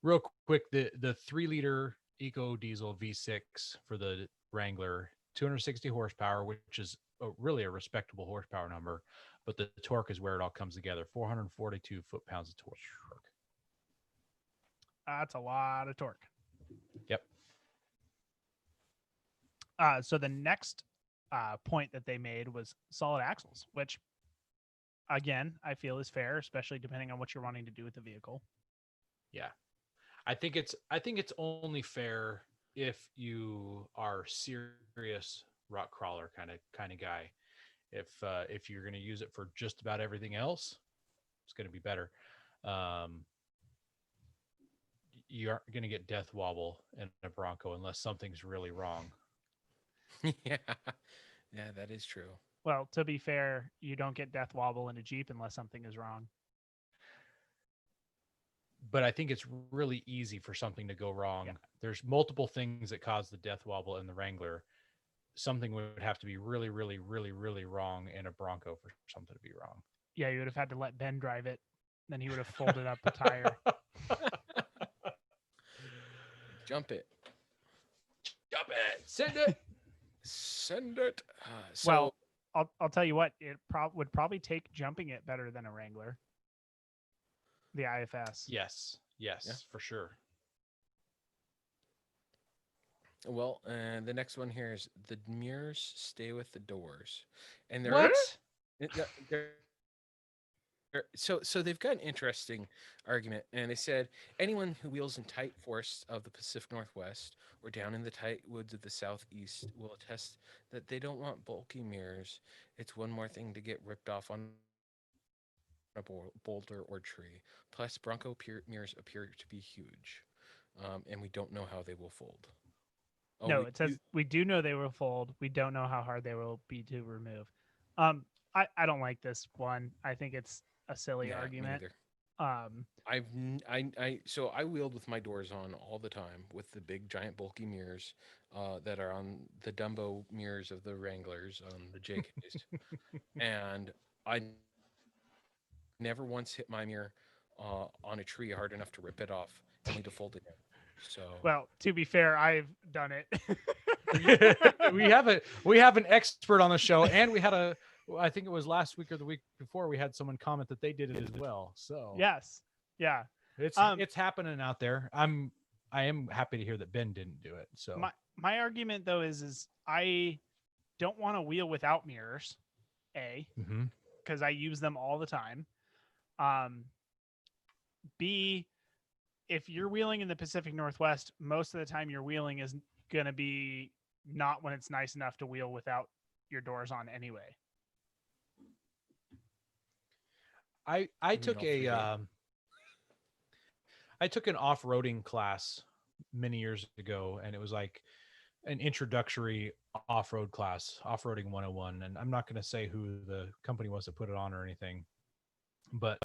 Speaker 3: real quick, the 3-liter Eco Diesel V6 for the Wrangler, 260 horsepower, which is really a respectable horsepower number, but the torque is where it all comes together. 442 foot-pounds of torque.
Speaker 1: That's a lot of torque.
Speaker 3: Yep.
Speaker 1: So the next point that they made was solid axles, which again I feel is fair, especially depending on what you're wanting to do with the vehicle.
Speaker 3: Yeah. I think it's only fair if you are serious rock crawler kind of guy. If you're going to use it for just about everything else, it's going to be better. You aren't going to get death wobble in a Bronco unless something's really wrong.
Speaker 2: Yeah. Yeah, that is true.
Speaker 1: Well, to be fair, you don't get death wobble in a Jeep unless something is wrong.
Speaker 3: But I think it's really easy for something to go wrong.
Speaker 1: Yeah.
Speaker 3: There's multiple things that cause the death wobble in the Wrangler. Something would have to be really, really, really, really wrong in a Bronco for something to be wrong.
Speaker 1: Yeah, you would have had to let Ben drive it. Then he would have folded up a tire.
Speaker 2: Jump it.
Speaker 3: Jump it. Send it.
Speaker 2: Send it. So,
Speaker 1: Well, I'll tell you what, it would probably take jumping it better than a Wrangler. The IFS.
Speaker 3: Yes. Yes,
Speaker 2: Yeah.
Speaker 3: for sure.
Speaker 2: well, the next one here is the mirrors stay with the doors, and they're
Speaker 3: What?
Speaker 2: so they've got an interesting argument, and they said anyone who wheels in tight forests of the Pacific Northwest or down in the tight woods of the Southeast will attest that they don't want bulky mirrors. It's one more thing to get ripped off on a boulder or tree. Plus, Bronco mirrors appear to be huge, and we don't know how they will fold. Oh,
Speaker 1: No, it says we do know they will fold. We don't know how hard they will be to remove. I don't like this one. I think it's a silly
Speaker 2: yeah, me
Speaker 1: argument.
Speaker 2: neither. So I wheeled with my doors on all the time with the big giant bulky mirrors that are on the Dumbo mirrors of the Wranglers on the JKs, and I never once hit my mirror on a tree hard enough to rip it off and need to fold it in. So
Speaker 1: Well, to be fair, I've done it.
Speaker 3: we have an expert on the show, and we had I think it was last week or the week before, we had someone comment that they did it as well. So
Speaker 1: Yes. Yeah.
Speaker 3: it's happening out there. I am happy to hear that Ben didn't do it. So
Speaker 1: My argument though is I don't want to wheel without mirrors.
Speaker 3: Mhm.
Speaker 1: Because I use them all the time. B, if you're wheeling in the Pacific Northwest, most of the time your wheeling is going to be not when it's nice enough to wheel without your doors on anyway.
Speaker 3: I took
Speaker 2: all three
Speaker 3: a I took an off-roading class many years ago, and it was like an introductory off-road class, off-roading 101. And I'm not going to say who the company was that put it on or anything, but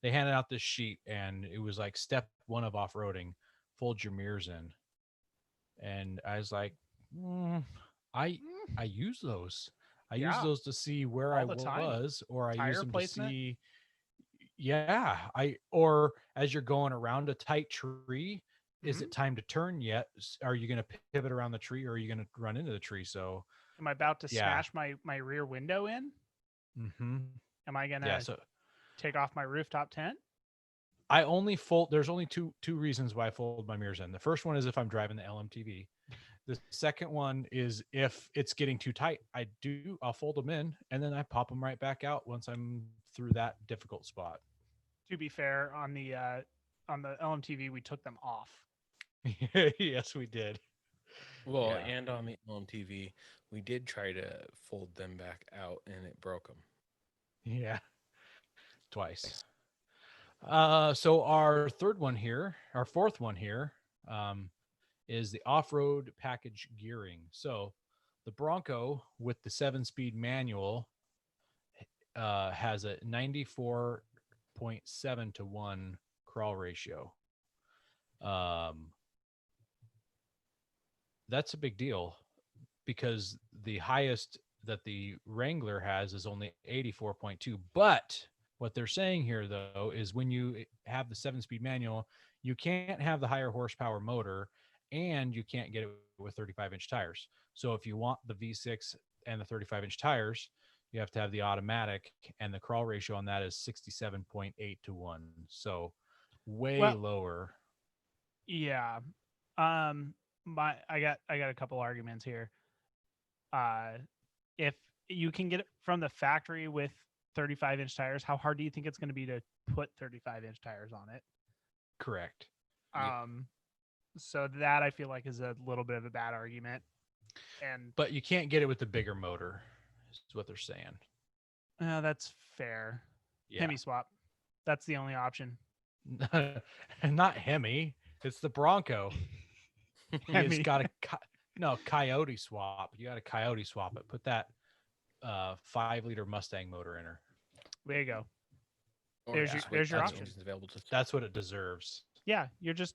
Speaker 3: they handed out this sheet, and it was like step 1 of off-roading: fold your mirrors in. And I was like, I use those. I use
Speaker 1: Yeah.
Speaker 3: those to see where
Speaker 1: All
Speaker 3: I
Speaker 1: the time.
Speaker 3: was, or I
Speaker 1: Tire
Speaker 3: use them
Speaker 1: placement?
Speaker 3: to see. Yeah, or as you're going around a tight tree, is
Speaker 1: Mhm.
Speaker 3: it time to turn yet? Are you going to pivot around the tree, or are you going to run into the tree? So,
Speaker 1: Am I about to
Speaker 3: Yeah.
Speaker 1: smash my rear window in? Am I going to
Speaker 3: yeah. So
Speaker 1: take off my rooftop tent?
Speaker 3: I only fold. There's only two reasons why I fold my mirrors in. The first one is if I'm driving the LMTV. The second one is if it's getting too tight. I'll fold them in, and then I pop them right back out once I'm through that difficult spot.
Speaker 1: To be fair, on the LMTV, we took them off.
Speaker 3: Yes, we did.
Speaker 2: well,
Speaker 3: Yeah.
Speaker 2: and on the LMTV, we did try to fold them back out, and it broke them.
Speaker 3: Yeah, twice. So our fourth one here, is the off-road package gearing. So the Bronco with the 7-speed manual has a 94.7 to 1 crawl ratio. That's a big deal because the highest that the Wrangler has is only 84.2. But what they're saying here, though, is when you have the 7-speed manual, you can't have the higher horsepower motor and you can't get it with 35-inch tires. So if you want the V6 and the 35-inch tires, you have to have the automatic, and the crawl ratio on that is 67.8 to 1. So way
Speaker 1: Well-
Speaker 3: lower.
Speaker 1: Yeah. I got a couple arguments here. If you can get it from the factory with 35-inch tires, how hard do you think it's going to be to put 35-inch tires on it?
Speaker 3: Correct.
Speaker 2: Yep.
Speaker 1: So that I feel like is a little bit of a bad argument. And
Speaker 3: But you can't get it with the bigger motor, is what they're saying.
Speaker 1: that's fair.
Speaker 3: Yeah.
Speaker 1: Hemi swap. That's the only option.
Speaker 3: And not Hemi. It's the Bronco. He's
Speaker 1: Hemi.
Speaker 3: got a Coyote swap. You got a Coyote swap it. Put that 5-liter Mustang motor in her.
Speaker 1: There you go.
Speaker 2: Or
Speaker 1: There's
Speaker 2: just
Speaker 1: your- there's your
Speaker 2: that's
Speaker 1: option.
Speaker 2: engines available to
Speaker 3: That's what it deserves.
Speaker 1: Yeah, you're just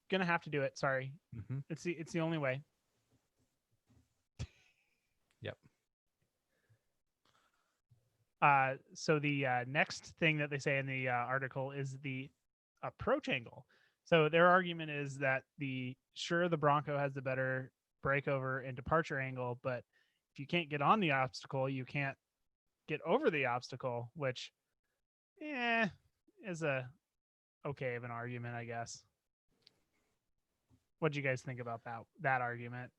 Speaker 1: gonna have to do it. Sorry,
Speaker 3: Mm-hmm.
Speaker 1: it's the only way.
Speaker 3: Yep.
Speaker 1: So the next thing that they say in the article is the approach angle. So their argument is that the Bronco has the better breakover and departure angle, but if you can't get on the obstacle, you can't get over the obstacle, which is a okay of an argument, I guess. What do you guys think about that argument?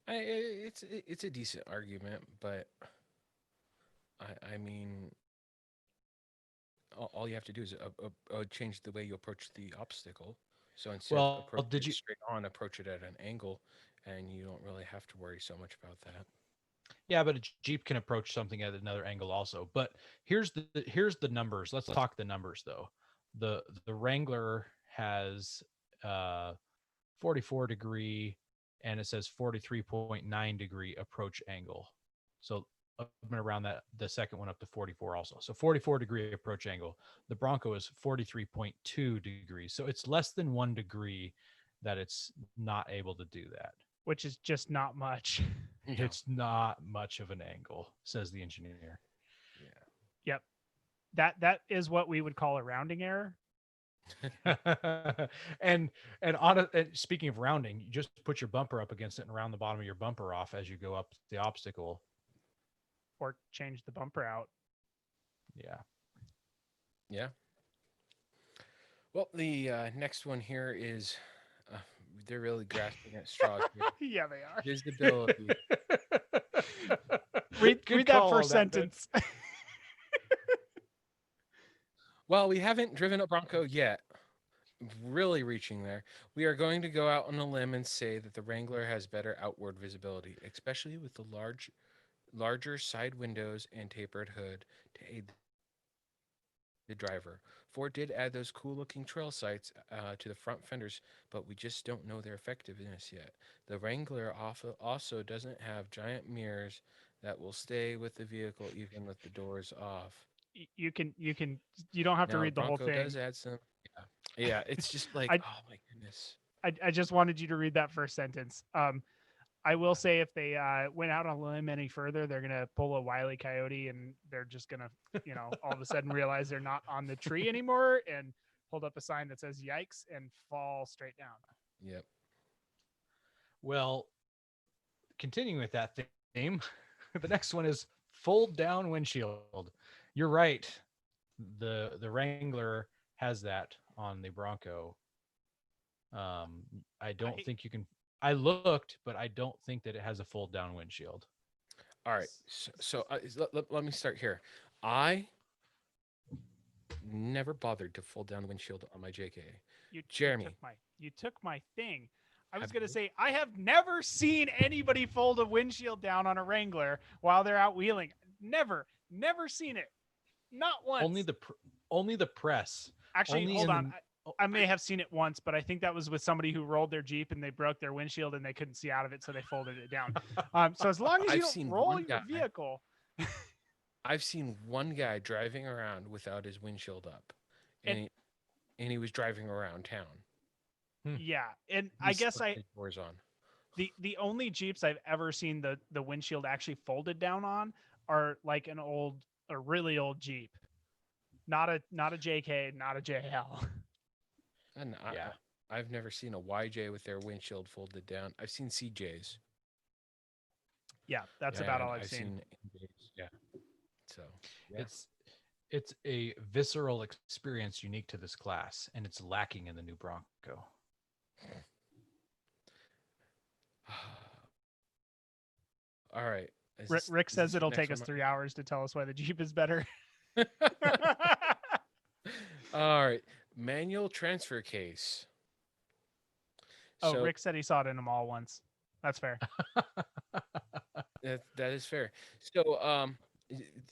Speaker 2: It's a decent argument, but I mean, all you have to do is change the way you approach the obstacle. So instead
Speaker 3: Well,
Speaker 2: of approaching
Speaker 3: did
Speaker 2: it
Speaker 3: you-
Speaker 2: straight on, approach it at an angle, and you don't really have to worry so much about that.
Speaker 3: Yeah, but a Jeep can approach something at another angle also. But here's the numbers. Let's talk the numbers though. The Wrangler has 44 degree and it says 43.9 degree approach angle. So up and around that, the second one up to 44 also. So 44 degree approach angle. The Bronco is 43.2 degrees. So it's less than 1 degree that it's not able to do that.
Speaker 1: Which is just not much.
Speaker 3: It's not much of an angle, says the engineer.
Speaker 2: Yeah.
Speaker 1: That is what we would call a rounding error.
Speaker 3: and speaking of rounding, you just put your bumper up against it and round the bottom of your bumper off as you go up the obstacle.
Speaker 1: Or change the bumper out.
Speaker 3: Yeah.
Speaker 2: Yeah. Well, the next one here is they're really grasping at straws here.
Speaker 1: Yeah, they are.
Speaker 2: Visibility.
Speaker 1: Read
Speaker 3: Good
Speaker 1: that
Speaker 3: call
Speaker 1: first
Speaker 3: on that, Ben.
Speaker 1: sentence.
Speaker 2: Well, we haven't driven a Bronco yet. Really reaching there. We are going to go out on a limb and say that the Wrangler has better outward visibility, especially with the larger side windows and tapered hood to aid the driver. Ford did add those cool-looking trail sights to the front fenders, but we just don't know their effectiveness yet. The Wrangler also doesn't have giant mirrors that will stay with the vehicle even with the doors off.
Speaker 1: You don't have to
Speaker 2: Now,
Speaker 1: read the whole
Speaker 2: Bronco
Speaker 1: thing.
Speaker 2: does add some. Yeah, it's just like,
Speaker 1: I-
Speaker 2: oh my goodness.
Speaker 1: I just wanted you to read that first sentence. I will say if they went out on a limb any further, they're gonna pull a Wile E. Coyote and they're just gonna, all of a sudden realize they're not on the tree anymore and hold up a sign that says "Yikes" and fall straight down.
Speaker 2: Yep.
Speaker 3: Well, continuing with that theme, the next one is fold down windshield. You're right. The Wrangler has that on the Bronco. I don't think you can. I looked, but I don't think that it has a fold down windshield.
Speaker 2: All right. So let me start here. I never bothered to fold down the windshield on my JK. Jeremy.
Speaker 1: You took my thing. I was
Speaker 2: Have
Speaker 1: going to
Speaker 2: you?
Speaker 1: say, I have never seen anybody fold a windshield down on a Wrangler while they're out wheeling. Never seen it. Not once.
Speaker 3: Only the press.
Speaker 1: Actually,
Speaker 3: only
Speaker 1: hold
Speaker 3: in
Speaker 1: on. I may have seen it once, but I think that was with somebody who rolled their Jeep and they broke their windshield and they couldn't see out of it, so they folded it down. So as long as
Speaker 2: I've
Speaker 1: you don't
Speaker 2: seen
Speaker 1: roll
Speaker 2: one
Speaker 1: your
Speaker 2: guy.
Speaker 1: vehicle,
Speaker 2: I've seen one guy driving around without his windshield up,
Speaker 1: And-
Speaker 2: and he was driving around town.
Speaker 1: Yeah, and
Speaker 2: You
Speaker 1: I guess
Speaker 2: slip the doors on.
Speaker 1: the only Jeeps I've ever seen the windshield actually folded down on are like a really old Jeep. Not a JK, not a JL.
Speaker 2: And
Speaker 3: Yeah.
Speaker 2: I've never seen a YJ with their windshield folded down. I've seen CJs.
Speaker 1: Yeah, that's
Speaker 2: Yeah,
Speaker 1: about
Speaker 2: and
Speaker 1: all I've seen.
Speaker 2: NJs. Yeah. So yeah.
Speaker 3: It's a visceral experience unique to this class, and it's lacking in the new Bronco.
Speaker 2: All right.
Speaker 1: Rick
Speaker 2: Is
Speaker 1: says
Speaker 2: this
Speaker 1: it'll
Speaker 2: next
Speaker 1: take us
Speaker 2: one
Speaker 1: 3 hours to tell us why the Jeep is better.
Speaker 2: mine? All right. Manual transfer case.
Speaker 1: Oh,
Speaker 2: So
Speaker 1: Rick said he saw it in a mall once. That's fair.
Speaker 2: that is fair. So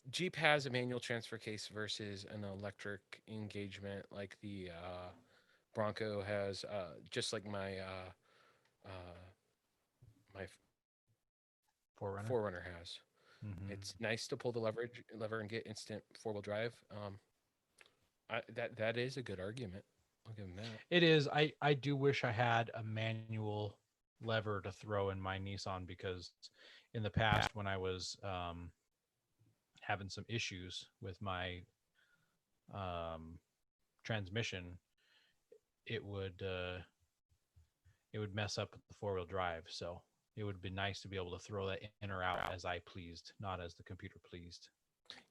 Speaker 2: Jeep has a manual transfer case versus an electric engagement like the Bronco has, just like my
Speaker 3: Forerunner.
Speaker 2: Forerunner has.
Speaker 3: Mhm.
Speaker 2: It's nice to pull the lever and get instant 4-wheel drive. That is a good argument. I'll give him that.
Speaker 3: It is. I do wish I had a manual lever to throw in my Nissan, because in the past when I was having some issues with my transmission, it would mess up the 4-wheel drive. So it would be nice to be able to throw that in or out as I pleased, not as the computer pleased.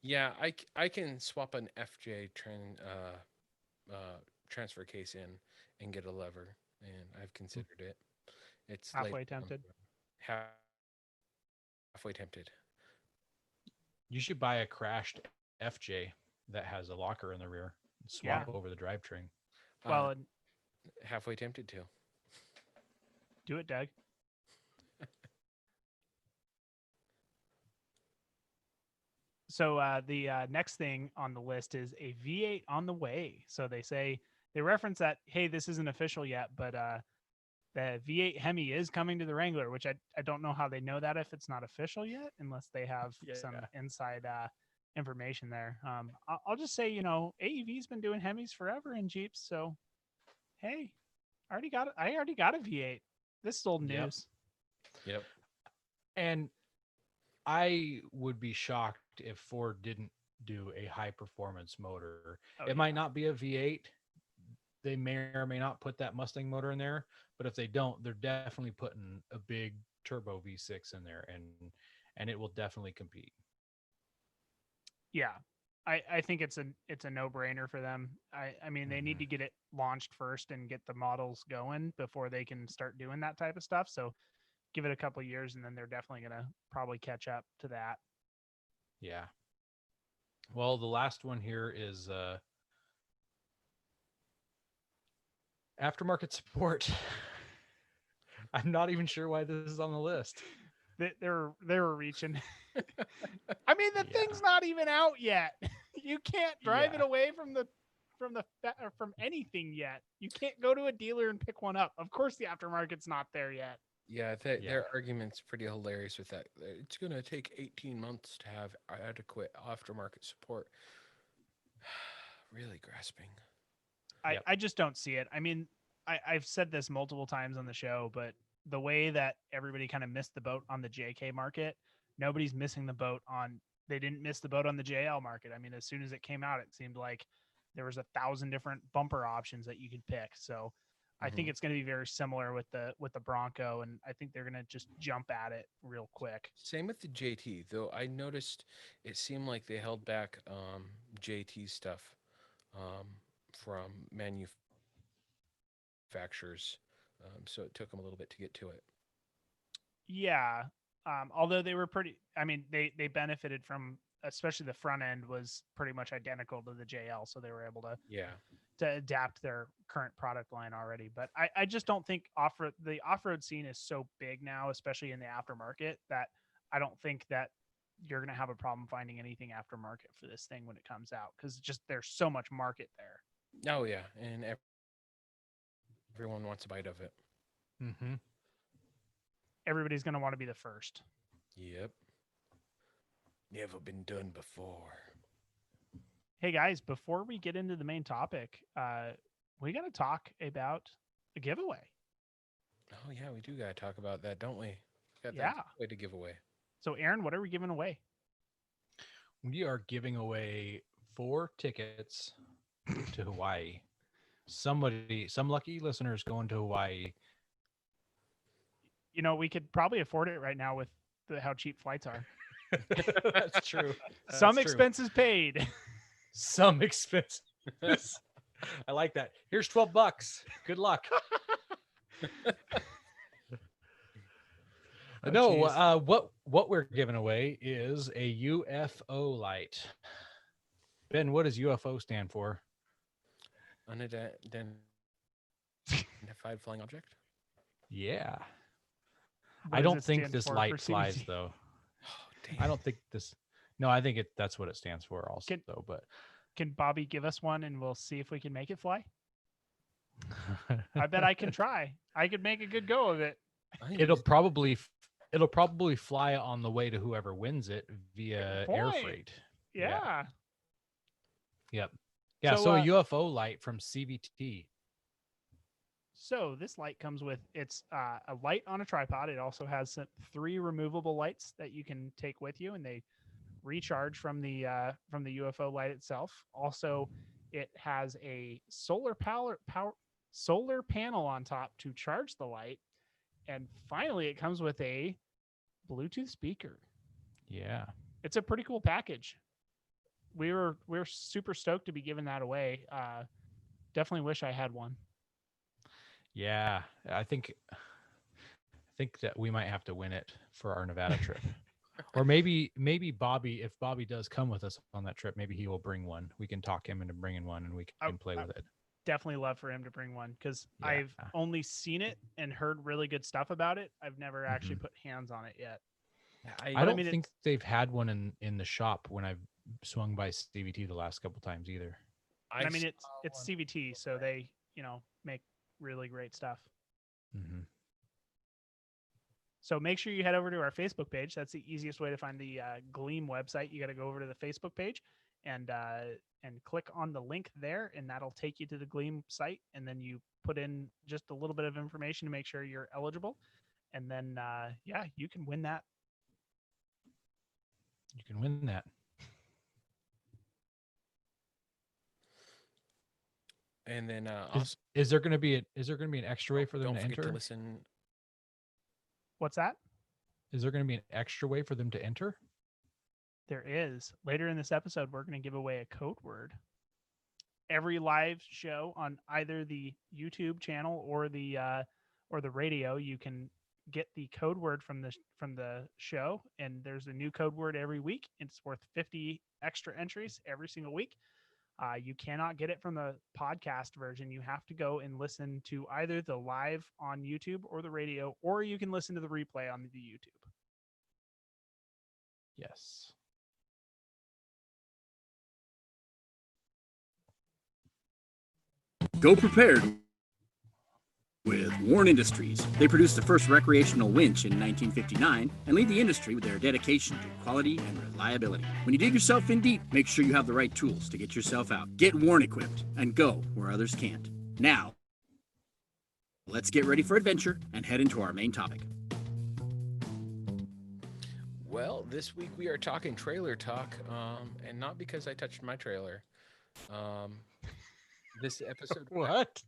Speaker 2: Yeah, I can swap an FJ transfer case in and get a lever, and I've considered it. It's
Speaker 1: Halfway
Speaker 2: late down the
Speaker 1: tempted.
Speaker 2: road. Halfway tempted.
Speaker 3: You should buy a crashed FJ that has a locker in the rear and swap over the drivetrain.
Speaker 1: Well,
Speaker 2: Uh,
Speaker 1: and
Speaker 2: halfway tempted to.
Speaker 1: do it, Doug. So the next thing on the list is a V8 on the way. So they reference that, hey, this isn't official yet, but the V8 Hemi is coming to the Wrangler, which I don't know how they know that if it's not official yet, unless they have some inside information there. I'll just say, AEV's been doing Hemis forever in Jeeps, so hey, I already got a V8. This is old
Speaker 3: Yep.
Speaker 1: news.
Speaker 2: Yep.
Speaker 3: And I would be shocked if Ford didn't do a high performance motor.
Speaker 1: Oh,
Speaker 3: It might not be a V8. They may or may not put that Mustang motor in there, but if they don't, they're definitely putting a big turbo V6 in there, and it will definitely compete.
Speaker 1: Yeah. I think it's a no-brainer for them. I mean, they need to get it launched first and get the models going before they can start doing that type of stuff. So give it a couple of years and then they're definitely going to probably catch up to that.
Speaker 3: Yeah. Well, the last one here is aftermarket support. I'm not even sure why this is on the list.
Speaker 1: They were reaching. I mean, the thing's not even out yet. You can't drive it away from anything yet. You can't go to a dealer and pick one up. Of course, the aftermarket's not there yet.
Speaker 2: Yeah, their argument's pretty hilarious with that. It's going to take 18 months to have adequate aftermarket support. Really grasping.
Speaker 1: I just don't see it. I mean, I've said this multiple times on the show, but the way that everybody kind of missed the boat on the JK market, nobody's missing the boat on. They didn't miss the boat on the JL market. I mean, as soon as it came out, it seemed like there was 1,000 different bumper options that you could pick. So I think it's going to be very similar with the Bronco, and I think they're going to just jump at it real quick.
Speaker 2: Same with the JT, though. I noticed it seemed like they held back JT stuff from manufacturers, so it took them a little bit to get to it.
Speaker 1: Yeah, although they were pretty. I mean, they benefited from, especially the front end was pretty much identical to the JL, so they were able to adapt their current product line already. But I just don't think the off-road scene is so big now, especially in the aftermarket, that I don't think that you're going to have a problem finding anything aftermarket for this thing when it comes out, because just there's so much market there.
Speaker 2: Oh yeah, and everyone wants a bite of it.
Speaker 3: Mm-hmm.
Speaker 1: Everybody's going to want to be the first.
Speaker 2: Yep. Never been done before.
Speaker 1: Hey guys, before we get into the main topic, we got to talk about a giveaway.
Speaker 2: Oh yeah, we do gotta talk about that, don't we? Got
Speaker 1: Yeah.
Speaker 2: that way to give away.
Speaker 1: So, Aaron, what are we giving away?
Speaker 3: We are giving away 4 tickets to Hawaii. Some lucky listeners going to Hawaii.
Speaker 1: You know, we could probably afford it right now with how cheap flights are.
Speaker 3: That's true.
Speaker 1: Some
Speaker 3: That's true.
Speaker 1: expenses paid.
Speaker 3: Some expenses. I like that. Here's $12. Good luck.
Speaker 2: Oh,
Speaker 3: what we're giving away is a UFO light. Ben, what does UFO stand for?
Speaker 2: Unidentified flying object.
Speaker 3: Yeah.
Speaker 1: What
Speaker 3: I
Speaker 1: does
Speaker 3: don't
Speaker 1: it
Speaker 3: think
Speaker 1: stand
Speaker 3: this
Speaker 1: for
Speaker 3: light flies
Speaker 1: CBT?
Speaker 3: though.
Speaker 2: Oh, damn.
Speaker 3: I don't think this. No, I think that's what it stands for also though, but
Speaker 1: Can Bobby give us one and we'll see if we can make it fly? I bet I can try. I could make a good go of it.
Speaker 3: it'll probably fly on the way to whoever wins it via
Speaker 1: Good
Speaker 3: air
Speaker 1: point.
Speaker 3: freight.
Speaker 1: Yeah.
Speaker 3: Yep. Yeah,
Speaker 1: So,
Speaker 3: so a UFO light from CVT.
Speaker 1: So this light comes with it's a light on a tripod. It also has 3 removable lights that you can take with you, and they recharge from the UFO light itself. Also, it has a solar panel on top to charge the light, and finally, it comes with a Bluetooth speaker.
Speaker 3: Yeah.
Speaker 1: It's a pretty cool package. We're super stoked to be giving that away. Definitely wish I had one.
Speaker 3: Yeah, I think that we might have to win it for our Nevada trip. Or maybe Bobby, if Bobby does come with us on that trip, maybe he will bring one. We can talk him into bringing one and we can play with it.
Speaker 1: Definitely love for him to bring one because
Speaker 3: Yeah.
Speaker 1: I've only seen it and heard really good stuff about it. I've never actually put hands on it yet.
Speaker 3: I don't think they've had one in the shop when I've swung by CVT the last couple times either.
Speaker 1: I mean, it's CVT, so they make really great stuff.
Speaker 3: Mm-hmm.
Speaker 1: So make sure you head over to our Facebook page. That's the easiest way to find the Gleam website. You got to go over to the Facebook page and click on the link there, and that'll take you to the Gleam site. And then you put in just a little bit of information to make sure you're eligible, and then you can win that.
Speaker 3: You can win that.
Speaker 2: And then
Speaker 3: is there going to be an extra way for them
Speaker 2: don't
Speaker 3: to
Speaker 2: forget
Speaker 3: enter?
Speaker 2: to listen.
Speaker 1: What's that?
Speaker 3: Is there going to be an extra way for them to enter?
Speaker 1: There is. Later in this episode, we're going to give away a code word. Every live show on either the YouTube channel or the radio, you can get the code word from the show, and there's a new code word every week. It's worth 50 extra entries every single week. You cannot get it from the podcast version. You have to go and listen to either the live on YouTube or the radio, or you can listen to the replay on the YouTube.
Speaker 3: Yes.
Speaker 4: Go prepared with Warn Industries. They produced the first recreational winch in 1959 and lead the industry with their dedication to quality and reliability. When you dig yourself in deep, make sure you have the right tools to get yourself out. Get Warn equipped and go where others can't. Now, let's get ready for adventure and head into our main topic.
Speaker 2: Well, this week we are talking trailer talk, and not because I touched my trailer. This episode.
Speaker 3: What?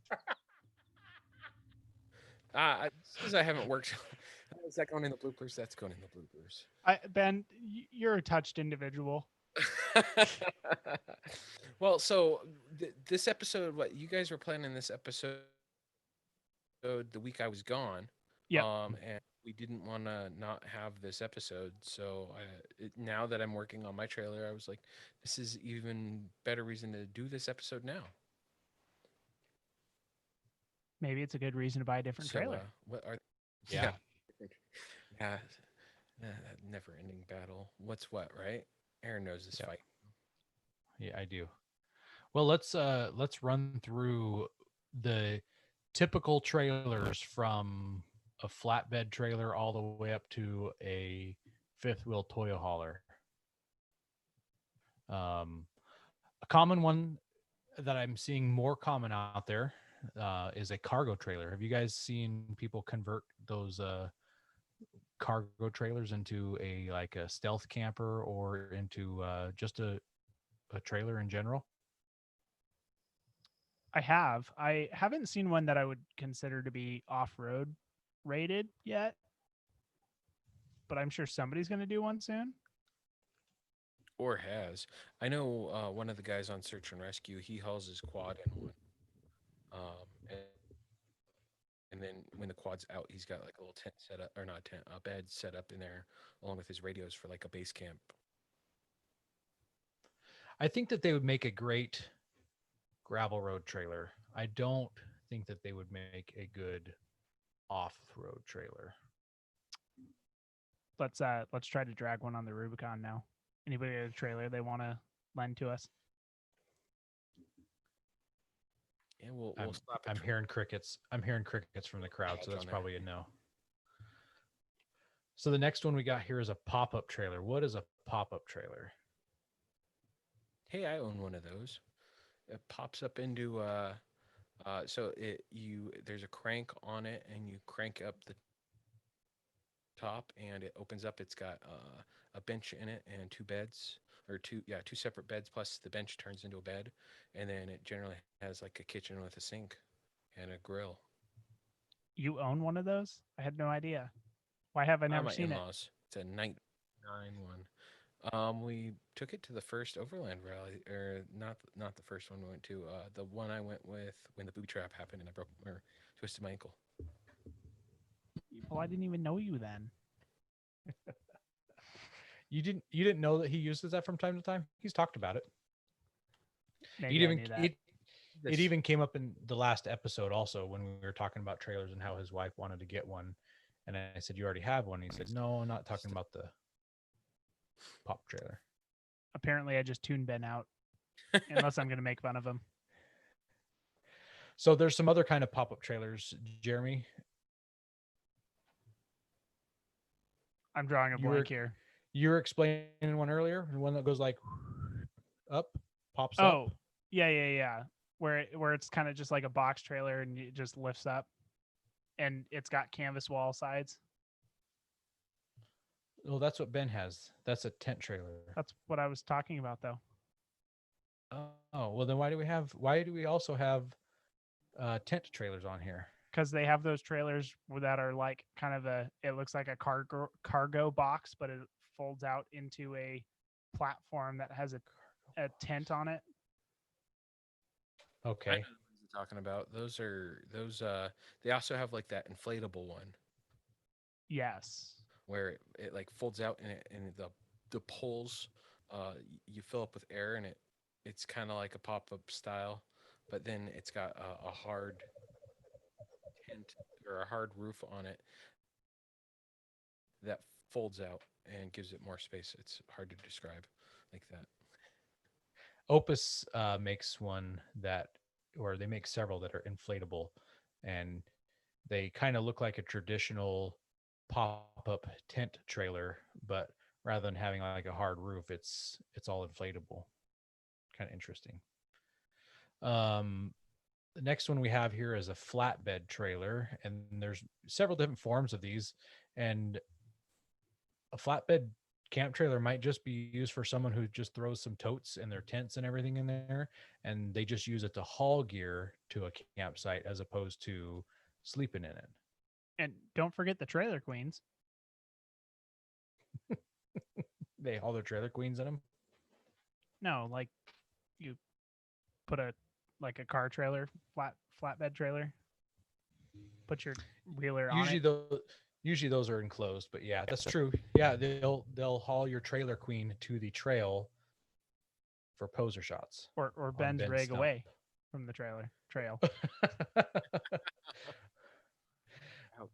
Speaker 2: Since I haven't worked, is that going in the bloopers? That's going in the bloopers.
Speaker 1: Ben, you're a touched individual.
Speaker 2: Well, so this episode, what you guys were planning this episode the week I was gone.
Speaker 1: Yeah.
Speaker 2: And we didn't want to not have this episode. So now that I'm working on my trailer, I was like, this is even better reason to do this episode now.
Speaker 1: Maybe it's a good reason to buy a different trailer.
Speaker 2: What are?
Speaker 3: Yeah.
Speaker 2: Yeah. That never-ending battle. What's what, right? Aaron knows this fight.
Speaker 3: Yeah, I do. Well, let's run through the typical trailers from a flatbed trailer all the way up to a fifth wheel Toyo hauler. A common one that I'm seeing more common out there is a cargo trailer. Have you guys seen people convert those cargo trailers into a stealth camper or into just a trailer in general?
Speaker 1: I haven't seen one that I would consider to be off-road rated yet, but I'm sure somebody's going to do one soon.
Speaker 2: Or has. I know one of the guys on Search and Rescue, he hauls his quad in one. And then when the quad's out, he's got like a little tent set up, or not a tent, a bed set up in there, along with his radios for like a base camp.
Speaker 3: I think that they would make a great gravel road trailer. I don't think that they would make a good off-road trailer.
Speaker 1: Let's try to drag one on the Rubicon now. Anybody got a trailer they want to lend to us?
Speaker 2: Yeah, we'll slap a
Speaker 3: I'm hearing crickets. I'm hearing crickets from the crowd, so
Speaker 2: Badge
Speaker 3: that's
Speaker 2: on there.
Speaker 3: probably a no. So the next one we got here is a pop-up trailer. What is a pop-up trailer?
Speaker 2: Hey, I own one of those. It pops up into so there's a crank on it, and you crank up the top, and it opens up. It's got a bench in it and two beds, or two separate beds, plus the bench turns into a bed, and then it generally has like a kitchen with a sink and a grill.
Speaker 1: You own one of those? I had no idea. Why have I never
Speaker 2: My
Speaker 1: seen it?
Speaker 2: in-laws. It's a 99 one. We took it to the first Overland rally, or not the first one we went to. The one I went with when the booby trap happened and I twisted my ankle.
Speaker 1: Well, I didn't even know you then.
Speaker 3: You didn't know that he uses that from time to time? He's talked about it.
Speaker 1: Maybe I knew that.
Speaker 3: It even came up in the last episode also when we were talking about trailers and how his wife wanted to get one. And I said, "You already have one." And he said, "No, I'm not talking about the pop trailer."
Speaker 1: Apparently, I just tuned Ben out. Unless I'm going to make fun of him.
Speaker 3: So there's some other kind of pop-up trailers, Jeremy.
Speaker 1: I'm drawing a
Speaker 3: You were-
Speaker 1: blank here.
Speaker 3: You were explaining one earlier, one that goes like up, pops
Speaker 1: Oh,
Speaker 3: up.
Speaker 1: yeah. Where it's kind of just like a box trailer and it just lifts up, and it's got canvas wall sides.
Speaker 3: Oh, that's what Ben has. That's a tent trailer.
Speaker 1: That's what I was talking about, though.
Speaker 3: Oh, well then why do we also have tent trailers on here?
Speaker 1: Because they have those trailers that are like kind of it looks like a cargo box, but it folds out into a platform that has a tent on it.
Speaker 2: I
Speaker 3: Okay.
Speaker 2: know the ones you're talking about. Those they also have like that inflatable one
Speaker 1: Yes.
Speaker 2: where it like folds out, and the poles you fill up with air, and it's kind of like a pop-up style, but then it's got a hard tent or a hard roof on it that folds out and gives it more space. It's hard to describe like that.
Speaker 3: Opus makes one or they make several that are inflatable, and they kind of look like a traditional pop-up tent trailer, but rather than having like a hard roof, it's all inflatable. Kind of interesting. The next one we have here is a flatbed trailer, and there's several different forms of these, and a flatbed camp trailer might just be used for someone who just throws some totes and their tents and everything in there, and they just use it to haul gear to a campsite as opposed to sleeping in it.
Speaker 1: And don't forget the trailer queens.
Speaker 3: They haul their trailer queens in them.
Speaker 1: No, like you put a car trailer, flatbed trailer. Put your wheeler on
Speaker 3: Usually
Speaker 1: it.
Speaker 3: usually those are enclosed, but yeah, that's true. Yeah, they'll haul your trailer queen to the trail for poser shots.
Speaker 1: Or Ben's
Speaker 3: Ben's
Speaker 1: rig
Speaker 3: stump.
Speaker 1: away from the trail.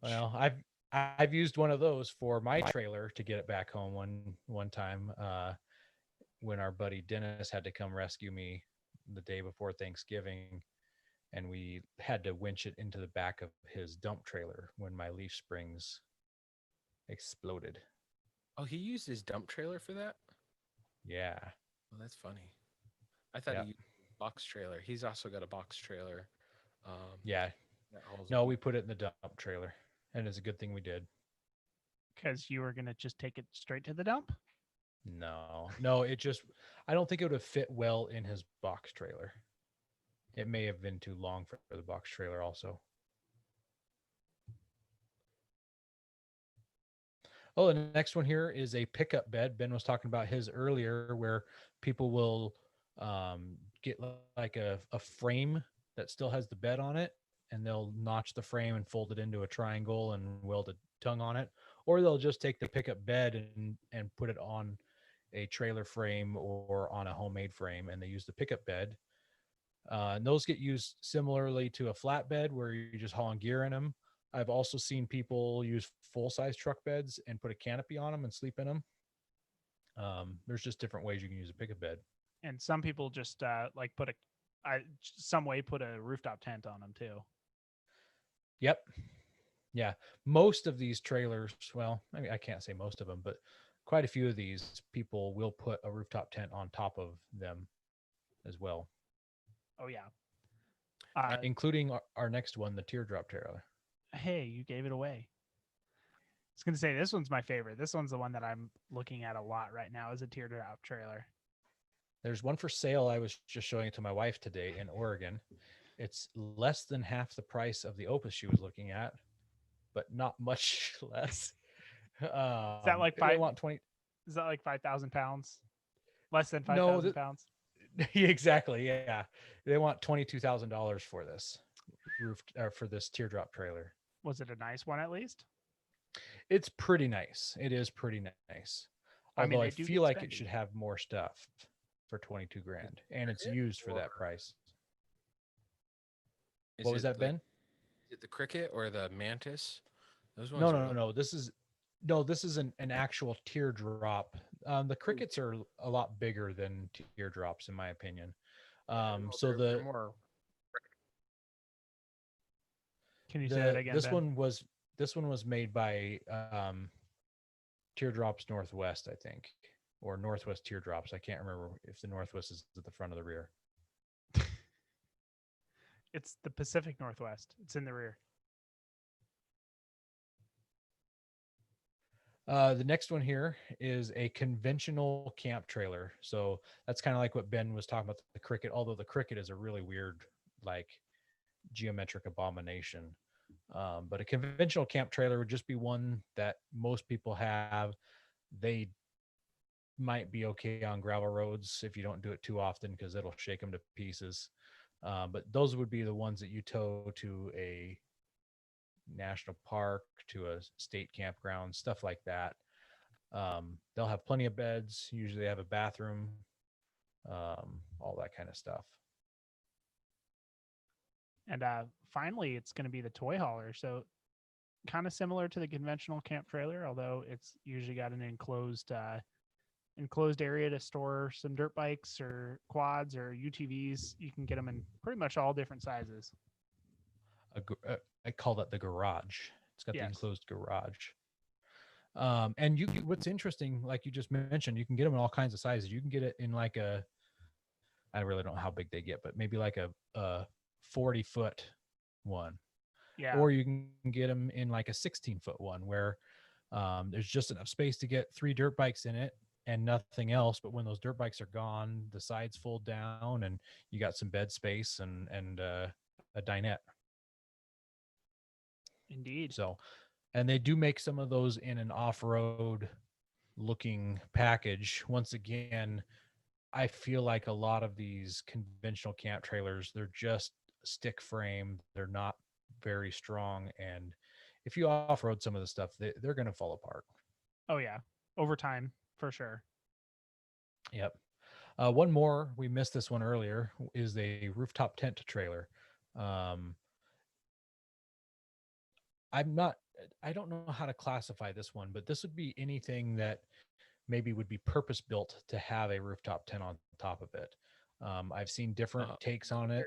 Speaker 3: Well, I've used one of those for my trailer to get it back home one time when our buddy Dennis had to come rescue me the day before Thanksgiving, and we had to winch it into the back of his dump trailer when my leaf springs exploded.
Speaker 2: Oh, he used his dump trailer for that?
Speaker 3: Yeah.
Speaker 2: Well, that's funny. I thought
Speaker 3: Yeah.
Speaker 2: he used a box trailer. He's also got a box trailer
Speaker 3: Yeah.
Speaker 2: that hauls
Speaker 3: No,
Speaker 2: them.
Speaker 3: we put it in the dump trailer, and it's a good thing we did.
Speaker 1: Because you were gonna just take it straight to the dump.
Speaker 3: No, it just, I don't think it would have fit well in his box trailer. It may have been too long for the box trailer also. Oh, the next one here is a pickup bed. Ben was talking about his earlier, where people will get like a frame that still has the bed on it, and they'll notch the frame and fold it into a triangle and weld a tongue on it, or they'll just take the pickup bed and put it on a trailer frame or on a homemade frame, and they use the pickup bed. And those get used similarly to a flatbed where you're just hauling gear in them. I've also seen people use full size truck beds and put a canopy on them and sleep in them. There's just different ways you can use a pickup bed.
Speaker 1: And some people just like put some way put a rooftop tent on them too.
Speaker 3: Yep. Yeah. Most of these trailers, well, I mean, I can't say most of them, but quite a few of these people will put a rooftop tent on top of them as well,
Speaker 1: Oh yeah.
Speaker 3: including our next one, the teardrop trailer.
Speaker 1: Hey, you gave it away. I was gonna say this one's my favorite. This one's the one that I'm looking at a lot right now is a teardrop trailer.
Speaker 3: There's one for sale. I was just showing it to my wife today in Oregon. It's less than half the price of the Opus she was looking at, but not much less.
Speaker 1: Is that like
Speaker 3: they want 20?
Speaker 1: Is that like 5,000 pounds? Less than
Speaker 3: No,
Speaker 1: 5,000 pounds?
Speaker 3: Exactly. Yeah, they want $22,000 for this roof or for this teardrop trailer.
Speaker 1: Was it a nice one at least?
Speaker 3: It's pretty nice. It is pretty nice.
Speaker 1: I mean,
Speaker 3: Although I
Speaker 1: they do
Speaker 3: feel
Speaker 1: get
Speaker 3: like it
Speaker 1: spendy.
Speaker 3: should have more stuff for 22 grand, and it's used for that price.
Speaker 2: Is
Speaker 3: What was
Speaker 2: it
Speaker 3: that, Ben?
Speaker 2: Is it the Cricket or the Mantis? Those ones.
Speaker 3: No. This is an actual teardrop. The crickets are a lot bigger than teardrops, in my opinion. So
Speaker 2: they're more.
Speaker 1: Can you say that again?
Speaker 3: this
Speaker 1: Ben?
Speaker 3: one was made by Teardrops Northwest, I think, or Northwest Teardrops. I can't remember if the Northwest is at the front or the rear.
Speaker 1: It's the Pacific Northwest. It's in the rear.
Speaker 3: The next one here is a conventional camp trailer. So that's kind of like what Ben was talking about, the Cricket, although the Cricket is a really weird, like, geometric abomination. But a conventional camp trailer would just be one that most people have. They might be okay on gravel roads if you don't do it too often because it'll shake them to pieces. But those would be the ones that you tow to a national park, to a state campground, stuff like that. They'll have plenty of beds. Usually they have a bathroom, all that kind of stuff.
Speaker 1: And finally, it's going to be the toy hauler. So kind of similar to the conventional camp trailer, although it's usually got an enclosed area to store some dirt bikes or quads or UTVs. You can get them in pretty much all different sizes.
Speaker 3: I call that the garage. It's got the
Speaker 1: Yes.
Speaker 3: enclosed garage. And what's interesting, like you just mentioned, you can get them in all kinds of sizes. You can get it in like I really don't know how big they get, but maybe like a 40-foot one.
Speaker 1: Yeah.
Speaker 3: Or you can get them in like a 16-foot one where there's just enough space to get 3 dirt bikes in it and nothing else. But when those dirt bikes are gone, the sides fold down and you got some bed space and a dinette.
Speaker 1: Indeed.
Speaker 3: So, and they do make some of those in an off-road looking package. Once again, I feel like a lot of these conventional camp trailers, they're just stick frame. They're not very strong. And if you off-road some of the stuff, they're going to fall apart.
Speaker 1: Oh yeah. Over time, for sure.
Speaker 3: Yep. One more, we missed this one earlier, is a rooftop tent trailer. I don't know how to classify this one, but this would be anything that maybe would be purpose built to have a rooftop tent on top of it. I've seen different takes on it.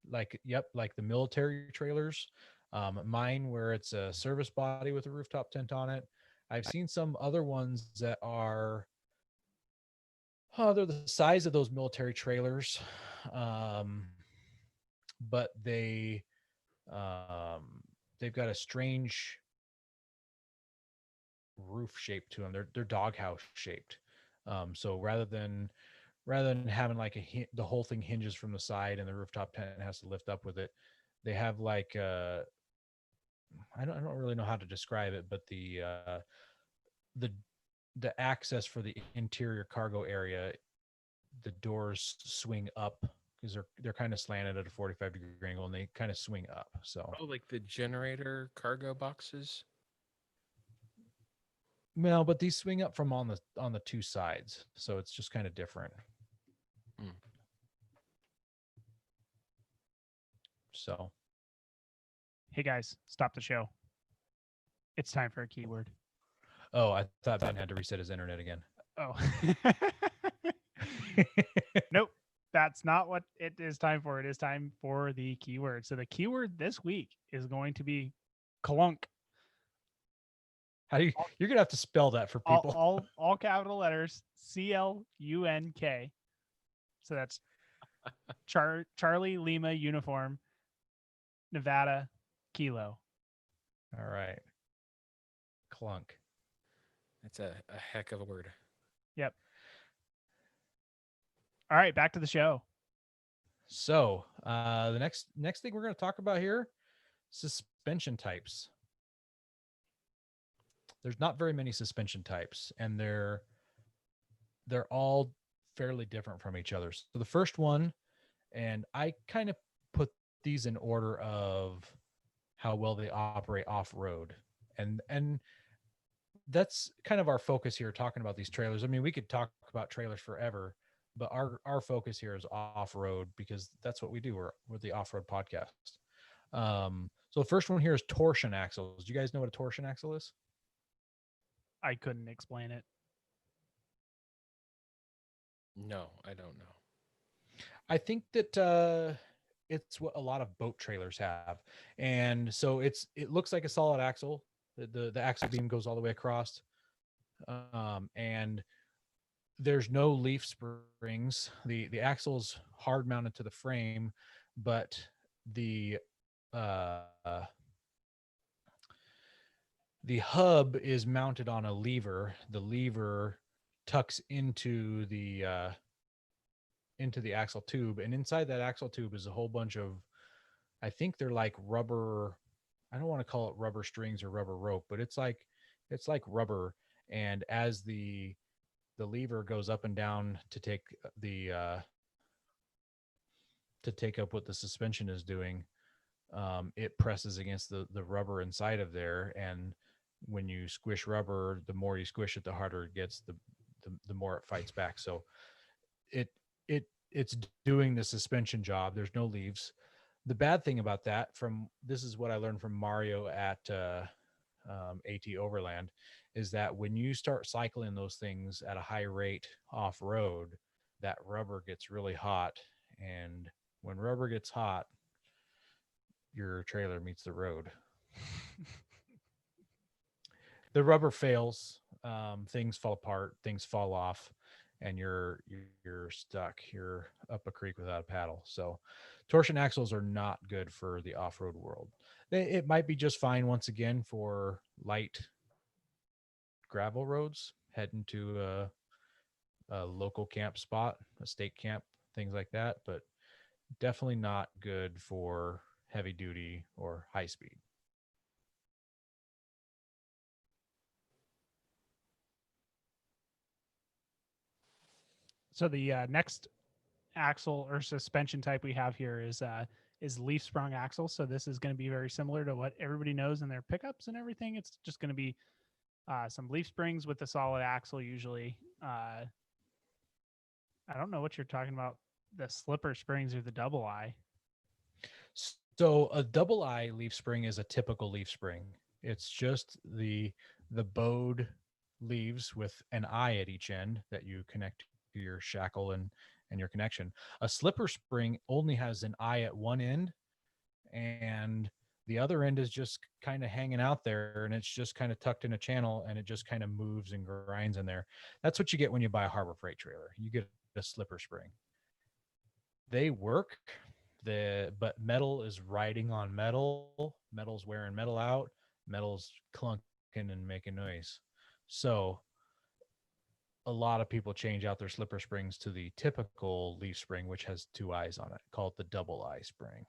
Speaker 3: Like the military trailers. Mine where it's a service body with a rooftop tent on it. I've seen some other ones that are they're the size of those military trailers. but they've got a strange roof shape to them. They're doghouse shaped. So rather than having like the whole thing hinges from the side and the rooftop tent has to lift up with it, they have like I don't really know how to describe it, but the access for the interior cargo area, the doors swing up because they're kind of slanted at a 45-degree angle, and they kind of swing up. So
Speaker 2: Oh, like the generator cargo boxes.
Speaker 3: well, but these swing up from on the two sides, so it's just kind of different.
Speaker 2: Hmm.
Speaker 3: So
Speaker 1: Hey guys, stop the show. It's time for a keyword.
Speaker 3: oh, I thought Ben had to reset his internet again.
Speaker 1: Oh. Nope. That's not what it is time for. It is time for the keyword. So the keyword this week is going to be clunk.
Speaker 3: How do you're gonna have to spell that for people?
Speaker 1: All capital letters, CLUNK. So that's Charlie Lima uniform, Nevada kilo.
Speaker 3: All right. Clunk.
Speaker 2: That's a heck of a word.
Speaker 1: Yep. All right, back to the show.
Speaker 3: So the next thing we're going to talk about here, suspension types. There's not very many suspension types, and they're all fairly different from each other. So the first one, and I kind of put these in order of how well they operate off-road, and that's kind of our focus here, talking about these trailers. I mean, we could talk about trailers forever, but our focus here is off-road because that's what we do. We're the off-road podcast. So the first one here is torsion axles. Do you guys know what a torsion axle is?
Speaker 1: I couldn't explain it.
Speaker 2: No, I don't know.
Speaker 3: I think that it's what a lot of boat trailers have, and so it looks like a solid axle. The axle beam goes all the way across, and there's no leaf springs. The axle's hard mounted to the frame, but the hub is mounted on a lever. The lever tucks into the axle tube, and inside that axle tube is a whole bunch of, I think they're like rubber. I don't want to call it rubber strings or rubber rope, but it's like rubber. And as the lever goes up and down to take up what the suspension is doing, it presses against the rubber inside of there. And when you squish rubber, the more you squish it, the harder it gets, the more it fights back. So it's doing the suspension job. There's no leaves. The bad thing about that, this is what I learned from Mario at AT Overland, is that when you start cycling those things at a high rate off road, that rubber gets really hot. And when rubber gets hot, your trailer meets the road. The rubber fails, things fall apart, things fall off, and you're stuck. You're up a creek without a paddle. So torsion axles are not good for the off-road world. It might be just fine once again for light gravel roads, heading to a local camp spot, a state camp, things like that, but definitely not good for heavy duty or high speed.
Speaker 1: So the next axle or suspension type we have here is leaf sprung axle. So this is going to be very similar to what everybody knows in their pickups and everything. It's just going to be some leaf springs with a solid axle usually. I don't know what you're talking about. The slipper springs or the double eye.
Speaker 3: So a double eye leaf spring is a typical leaf spring. It's just the bowed leaves with an eye at each end that you connect to your shackle and your connection. A slipper spring only has an eye at one end, and the other end is just kind of hanging out there, and it's just kind of tucked in a channel, and it just kind of moves and grinds in there. That's what you get when you buy a Harbor Freight trailer. You get a slipper spring. They work. but metal is riding on metal. Metal's wearing metal out. Metal's clunking and making noise. So a lot of people change out their slipper springs to the typical leaf spring, which has 2 eyes on it, called the double eye spring.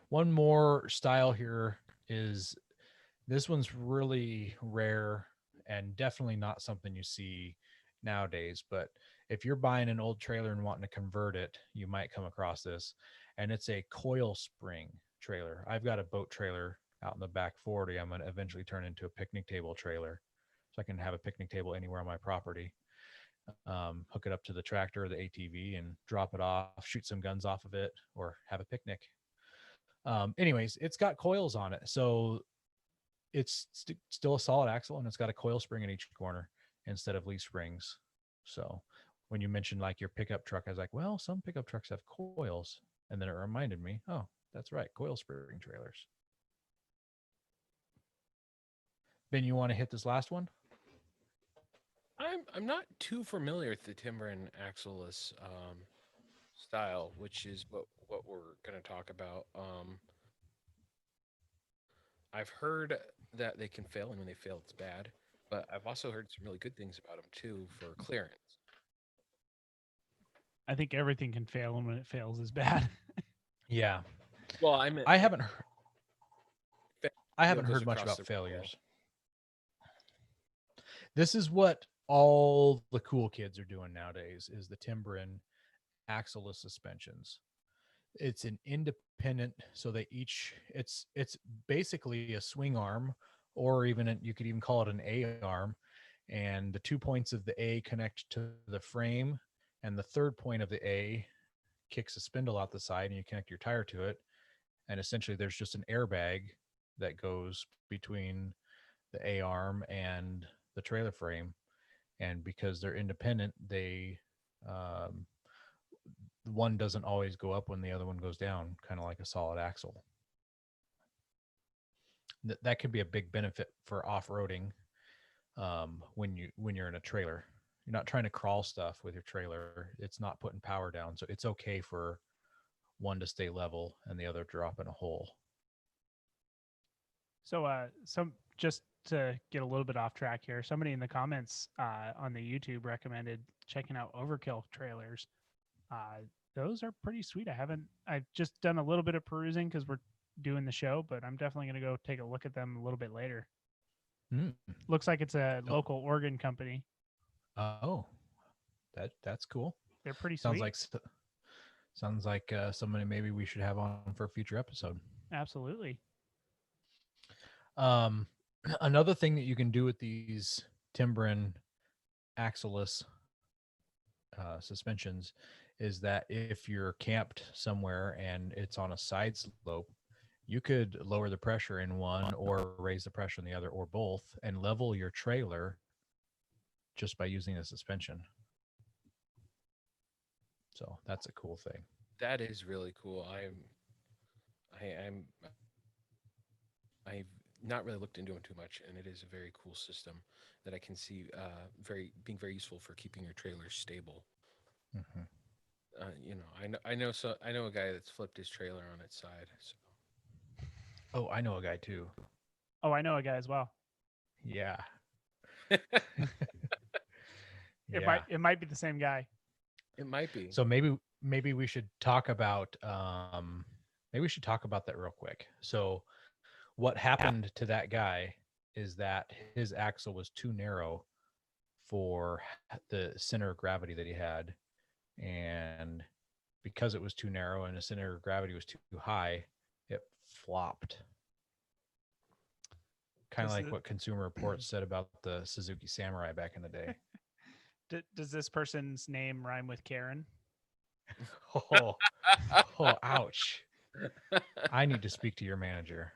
Speaker 3: One more style here is, this one's really rare and definitely not something you see nowadays. But if you're buying an old trailer and wanting to convert it, you might come across this. And it's a coil spring trailer. I've got a boat trailer out in the back 40. I'm going to eventually turn into a picnic table trailer, so I can have a picnic table anywhere on my property. Hook it up to the tractor or the ATV and drop it off, shoot some guns off of it, or have a picnic. Anyways, it's got coils on it. So it's still a solid axle, and it's got a coil spring in each corner instead of leaf springs. So when you mentioned like your pickup truck, I was like, well, some pickup trucks have coils. And then it reminded me, oh, that's right, coil spring trailers. Ben, you want to hit this last one?
Speaker 2: I'm not too familiar with the Timbren axleless style, which is what we're going to talk about. I've heard that they can fail, and when they fail, it's bad. But I've also heard some really good things about them too for clearance.
Speaker 1: I think everything can fail, and when it fails is bad.
Speaker 3: Yeah.
Speaker 2: Well,
Speaker 3: I haven't
Speaker 2: goes
Speaker 3: heard much
Speaker 2: across
Speaker 3: about
Speaker 2: the
Speaker 3: failures. This is what all the cool kids are doing nowadays, is the Timbren axleless suspensions. It's an independent, so they each, it's basically a swing arm, or even you could even call it an A arm, and the 2 points of the A connect to the frame, and the third point of the A kicks a spindle out the side, and you connect your tire to it. And essentially there's just an airbag that goes between the A arm and the trailer frame. And because they're independent, they one doesn't always go up when the other one goes down, kind of like a solid axle. That could be a big benefit for off-roading when you're in a trailer. You're not trying to crawl stuff with your trailer. It's not putting power down, so it's okay for one to stay level and the other drop in a hole.
Speaker 1: So, just to get a little bit off track here, somebody in the comments on the YouTube recommended checking out Overkill trailers. Those are pretty sweet. I've just done a little bit of perusing because we're doing the show, but I'm definitely going to go take a look at them a little bit later. Looks like it's a local Oregon company.
Speaker 3: Oh, that's cool.
Speaker 1: They're pretty sweet.
Speaker 3: Sounds like somebody maybe we should have on for a future episode.
Speaker 1: Absolutely.
Speaker 3: Another thing that you can do with these Timbren axleless suspensions is that if you're camped somewhere and it's on a side slope, you could lower the pressure in one or raise the pressure in the other, or both, and level your trailer just by using the suspension. So that's a cool thing.
Speaker 2: That is really cool. I've not really looked into them too much, and it is a very cool system that I can see being very useful for keeping your trailer stable.
Speaker 3: Mm-hmm.
Speaker 2: I know a guy that's flipped his trailer on its side. So.
Speaker 3: Oh, I know a guy too.
Speaker 1: Oh, I know a guy as well.
Speaker 3: Yeah.
Speaker 1: It might be the same guy.
Speaker 2: It might be.
Speaker 3: So maybe we should talk about that real quick. So what happened to that guy is that his axle was too narrow for the center of gravity that he had, and because it was too narrow and the center of gravity was too high, it flopped. Kind of like what Consumer Reports said about the Suzuki Samurai back in the day.
Speaker 1: Does this person's name rhyme with Karen?
Speaker 3: Oh, ouch. I need to speak to your manager.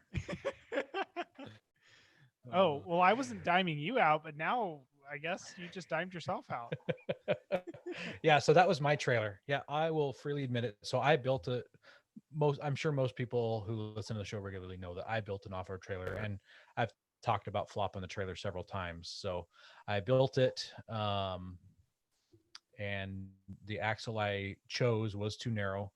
Speaker 1: Oh, well, I wasn't diming you out, but now I guess you just dimed yourself out.
Speaker 3: Yeah, so that was my trailer. Yeah, I will freely admit it. So I built I'm sure most people who listen to the show regularly know that I built an off-road trailer, and I've talked about flopping the trailer several times. So I built it, and the axle I chose was too narrow.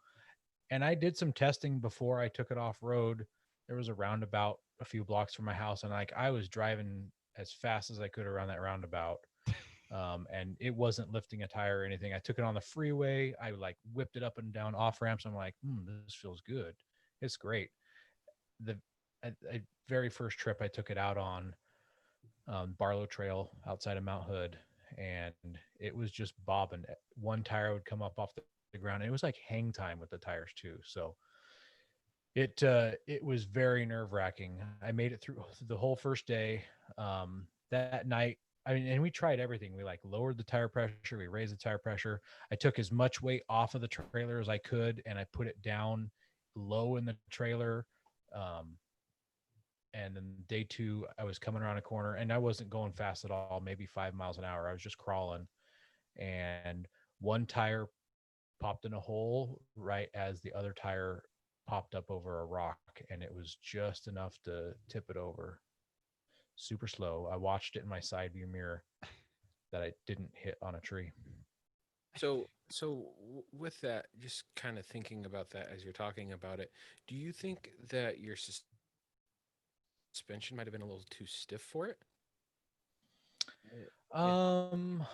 Speaker 3: And I did some testing before I took it off road. There was a roundabout a few blocks from my house, and like I was driving as fast as I could around that roundabout. And it wasn't lifting a tire or anything. I took it on the freeway. I like whipped it up and down off ramps. I'm like, this feels good. It's great. The very first trip I took it out on Barlow Trail outside of Mount Hood, and it was just bobbing. One tire would come up off the ground. And it was like hang time with the tires too. So it was very nerve wracking. I made it through the whole first day. That night, I mean, and we tried everything. We like lowered the tire pressure, we raised the tire pressure. I took as much weight off of the trailer as I could, and I put it down low in the trailer. And then day 2, I was coming around a corner, and I wasn't going fast at all, maybe 5 miles an hour. I was just crawling, and one tire popped in a hole right as the other tire popped up over a rock, and it was just enough to tip it over. Super slow. I watched it in my side view mirror that I didn't hit on a tree.
Speaker 2: So with that, just kind of thinking about that as you're talking about it, do you think that your suspension might have been a little too stiff for it?
Speaker 3: Um,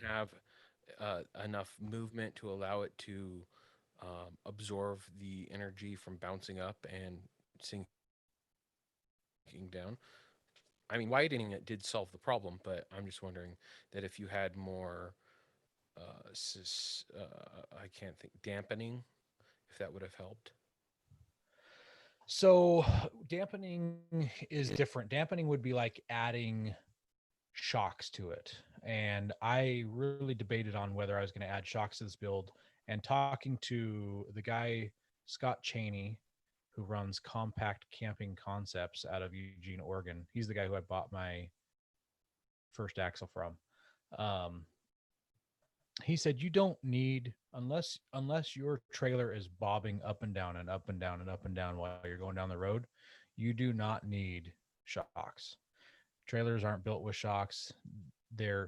Speaker 2: Have enough movement to allow it to absorb the energy from bouncing up and sinking down? I mean, widening it did solve the problem, but I'm just wondering that if you had more, I can't think, dampening, if that would have helped.
Speaker 3: so dampening is different. Dampening would be like adding shocks to it. And I really debated on whether I was going to add shocks to this build. And talking to the guy, Scott Cheney, who runs Compact Camping Concepts out of Eugene, Oregon. He's the guy who I bought my first axle from. He said you don't need, unless your trailer is bobbing up and down and up and down and up and down while you're going down the road, you do not need shocks. Trailers aren't built with shocks. They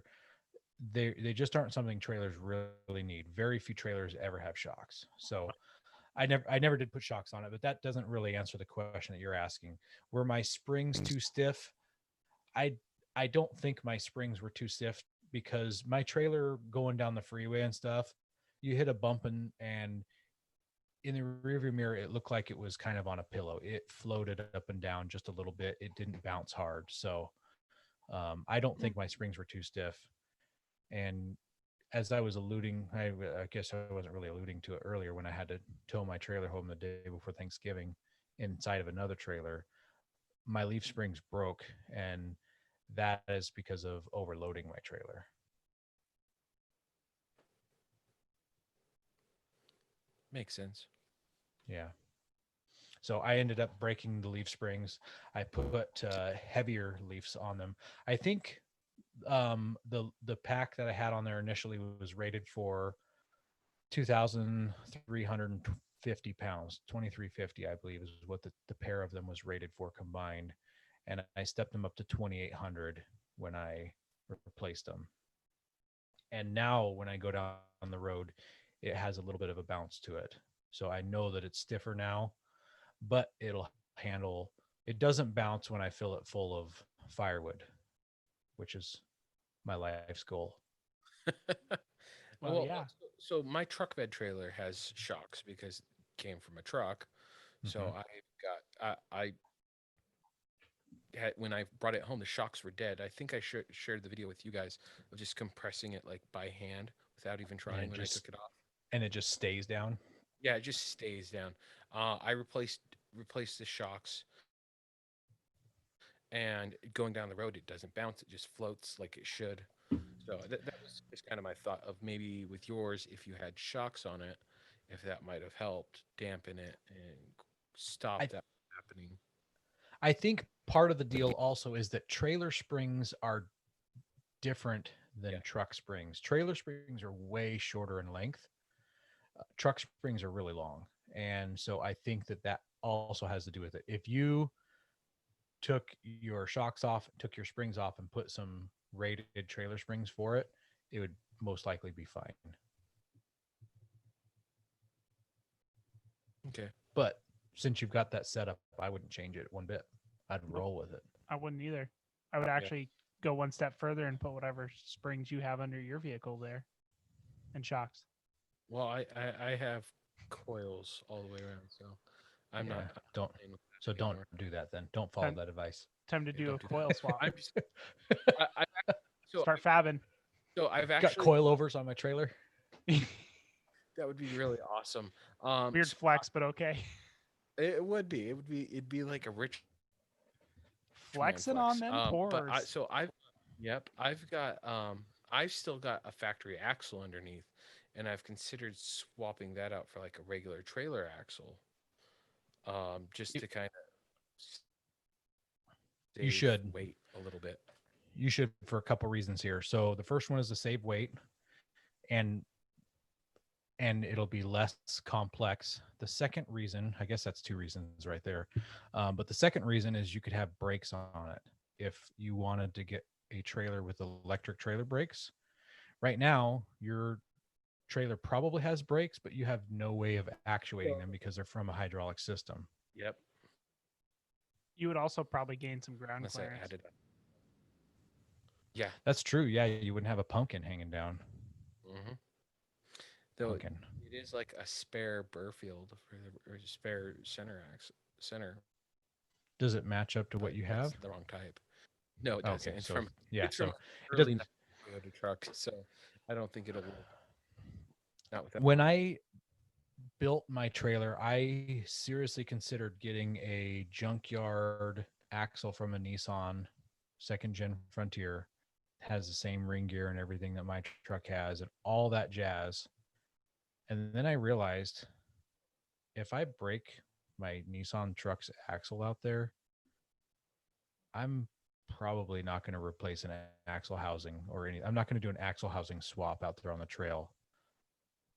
Speaker 3: just aren't something trailers really need. Very few trailers ever have shocks. So I never did put shocks on it, but that doesn't really answer the question that you're asking. Were my springs too stiff? I don't think my springs were too stiff, because my trailer going down the freeway and stuff, you hit a bump and in the rearview mirror, it looked like it was kind of on a pillow. It floated up and down just a little bit. It didn't bounce hard. So I don't think my springs were too stiff. And as I was alluding, I guess I wasn't really alluding to it earlier, when I had to tow my trailer home the day before Thanksgiving inside of another trailer, my leaf springs broke, and that is because of overloading my trailer.
Speaker 2: Makes sense.
Speaker 3: Yeah. So I ended up breaking the leaf springs. I put heavier leaves on them. I think the pack that I had on there initially was rated for 2,350 pounds. 2,350, I believe, is what the pair of them was rated for combined. And I stepped them up to 2,800 when I replaced them. And now when I go down the road, it has a little bit of a bounce to it. So I know that it's stiffer now, but it'll handle, it doesn't bounce when I fill it full of firewood, which is my life's goal.
Speaker 1: Well, yeah.
Speaker 2: So my truck bed trailer has shocks because it came from a truck. So
Speaker 3: Mhm.
Speaker 2: I had, when I brought it home, the shocks were dead. I think I shared the video with you guys of just compressing it like by hand without even trying when I took it off.
Speaker 3: And it just stays down.
Speaker 2: Yeah, it just stays down. I replaced the shocks, and going down the road, it doesn't bounce. It just floats like it should. So that was just kind of my thought of maybe with yours, if you had shocks on it, if that might have helped dampen it and stop
Speaker 3: I
Speaker 2: that from happening.
Speaker 3: I think part of the deal also is that trailer springs are different than
Speaker 2: Yeah.
Speaker 3: truck springs. Trailer springs are way shorter in length. Truck springs are really long. And so I think that also has to do with it. If you took your shocks off, took your springs off, and put some rated trailer springs for it, it would most likely be fine.
Speaker 2: Okay.
Speaker 3: But since you've got that set up, I wouldn't change it one bit. I'd
Speaker 1: Nope.
Speaker 3: roll with it.
Speaker 1: I wouldn't either. I would actually go one step further and put whatever springs you have under your vehicle there, and shocks.
Speaker 2: Well, I have coils all the way around, so I'm
Speaker 3: Yeah,
Speaker 2: not.
Speaker 3: don't.
Speaker 2: playing with that
Speaker 3: So don't
Speaker 2: anymore.
Speaker 3: do that then. Don't follow
Speaker 1: Time-
Speaker 3: that advice.
Speaker 1: Time to
Speaker 2: Yeah,
Speaker 1: do a
Speaker 2: don't do that.
Speaker 1: coil swap.
Speaker 2: I'm just. I, so
Speaker 1: Start fabbing.
Speaker 2: so I've
Speaker 3: Got
Speaker 2: actually
Speaker 3: coilovers on my trailer.
Speaker 2: that would be really awesome.
Speaker 1: Weird
Speaker 2: so
Speaker 1: flex, but okay.
Speaker 2: it would be. It'd be like a rich man
Speaker 1: Flexing
Speaker 2: flex.
Speaker 1: on them
Speaker 2: But
Speaker 1: pores.
Speaker 2: I've got I've still got a factory axle underneath, and I've considered swapping that out for like a regular trailer axle. Just to kind of
Speaker 3: You should.
Speaker 2: wait a little bit.
Speaker 3: You should, for a couple reasons here. So the first one is to save weight, and it'll be less complex. The second reason, I guess that's two reasons right there. But the second reason is you could have brakes on it if you wanted to get a trailer with electric trailer brakes. Right now, your trailer probably has brakes, but you have no way of actuating them because they're from a hydraulic system.
Speaker 2: Yep.
Speaker 1: You would also probably gain some ground
Speaker 2: Unless I
Speaker 1: clearance.
Speaker 2: added. Yeah.
Speaker 3: That's true. Yeah, you wouldn't have a pumpkin hanging down.
Speaker 2: Mm-hmm. Though
Speaker 3: Pumpkin.
Speaker 2: it is like a spare Burfield for the or spare center.
Speaker 3: Does it match up to what
Speaker 2: but
Speaker 3: you
Speaker 2: that's
Speaker 3: have?
Speaker 2: the wrong type. No, it doesn't.
Speaker 3: Okay,
Speaker 2: It's
Speaker 3: so
Speaker 2: from
Speaker 3: yeah,
Speaker 2: it's
Speaker 3: so
Speaker 2: from
Speaker 3: it
Speaker 2: early
Speaker 3: doesn't.
Speaker 2: Toyota truck, so I don't think it'll work. Not with that.
Speaker 3: When I built my trailer, I seriously considered getting a junkyard axle from a Nissan second gen Frontier. Has the same ring gear and everything that my truck has and all that jazz. And then I realized if I break my Nissan truck's axle out there, I'm probably not going to replace an axle housing or I'm not going to do an axle housing swap out there on the trail.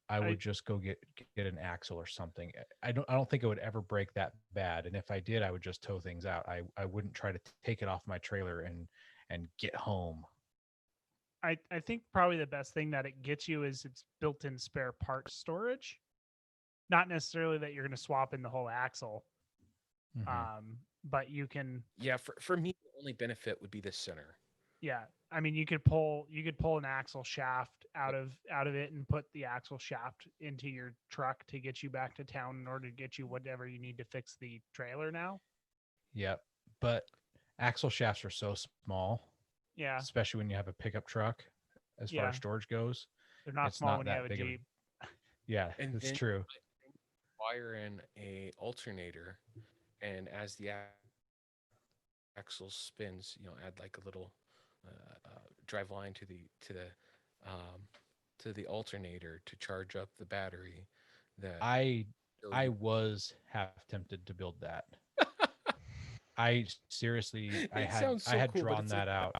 Speaker 3: I would just go get an axle or something. I don't think it would ever break that bad. And if I did, I would just tow things out. I wouldn't try to take it off my trailer and get home.
Speaker 1: I think probably the best thing that it gets you is its built-in spare parts storage. Not necessarily that you're going to swap in the whole axle, but you can.
Speaker 2: Yeah, for me, the only benefit would be the center.
Speaker 1: Yeah, I mean, you could pull an axle shaft out of it and put the axle shaft into your truck to get you back to town in order to get you whatever you need to fix the trailer now.
Speaker 3: Yep. But axle shafts are so small.
Speaker 1: Yeah,
Speaker 3: Especially when you have a pickup truck as far
Speaker 1: Yeah.
Speaker 3: as storage goes.
Speaker 1: they're not
Speaker 3: It's
Speaker 1: small
Speaker 3: not
Speaker 1: when you
Speaker 3: that
Speaker 1: have a
Speaker 3: big of a-
Speaker 1: Jeep.
Speaker 3: Yeah,
Speaker 2: And
Speaker 3: that's
Speaker 2: then-
Speaker 3: true.
Speaker 2: Wire in a alternator, and as the axle spins, add like a little drive line to the alternator to charge up the battery. That
Speaker 3: I
Speaker 2: really-
Speaker 3: was half tempted to build that. I seriously, I
Speaker 2: It
Speaker 3: had
Speaker 2: sounds so cool, but
Speaker 3: drawn
Speaker 2: it's
Speaker 3: that
Speaker 2: like-
Speaker 3: out.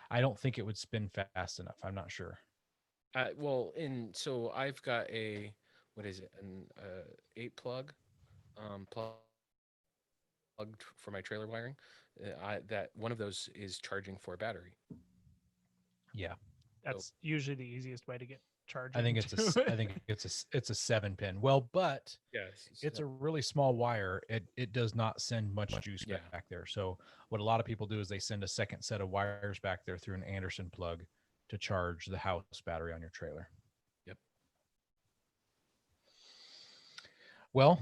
Speaker 3: I don't think it would spin fast enough. I'm not sure.
Speaker 2: so I've got a what is it an 8 plug plugged for my trailer wiring. That one of those is charging for a battery.
Speaker 3: Yeah,
Speaker 1: That's usually the easiest way to get charged.
Speaker 3: I think it's a 7-pin. Well, but
Speaker 2: Yes,
Speaker 3: it's a really small wire. It does not send much juice
Speaker 2: Yeah.
Speaker 3: back there. So what a lot of people do is they send a second set of wires back there through an Anderson plug to charge the house battery on your trailer.
Speaker 2: Yep.
Speaker 3: Well,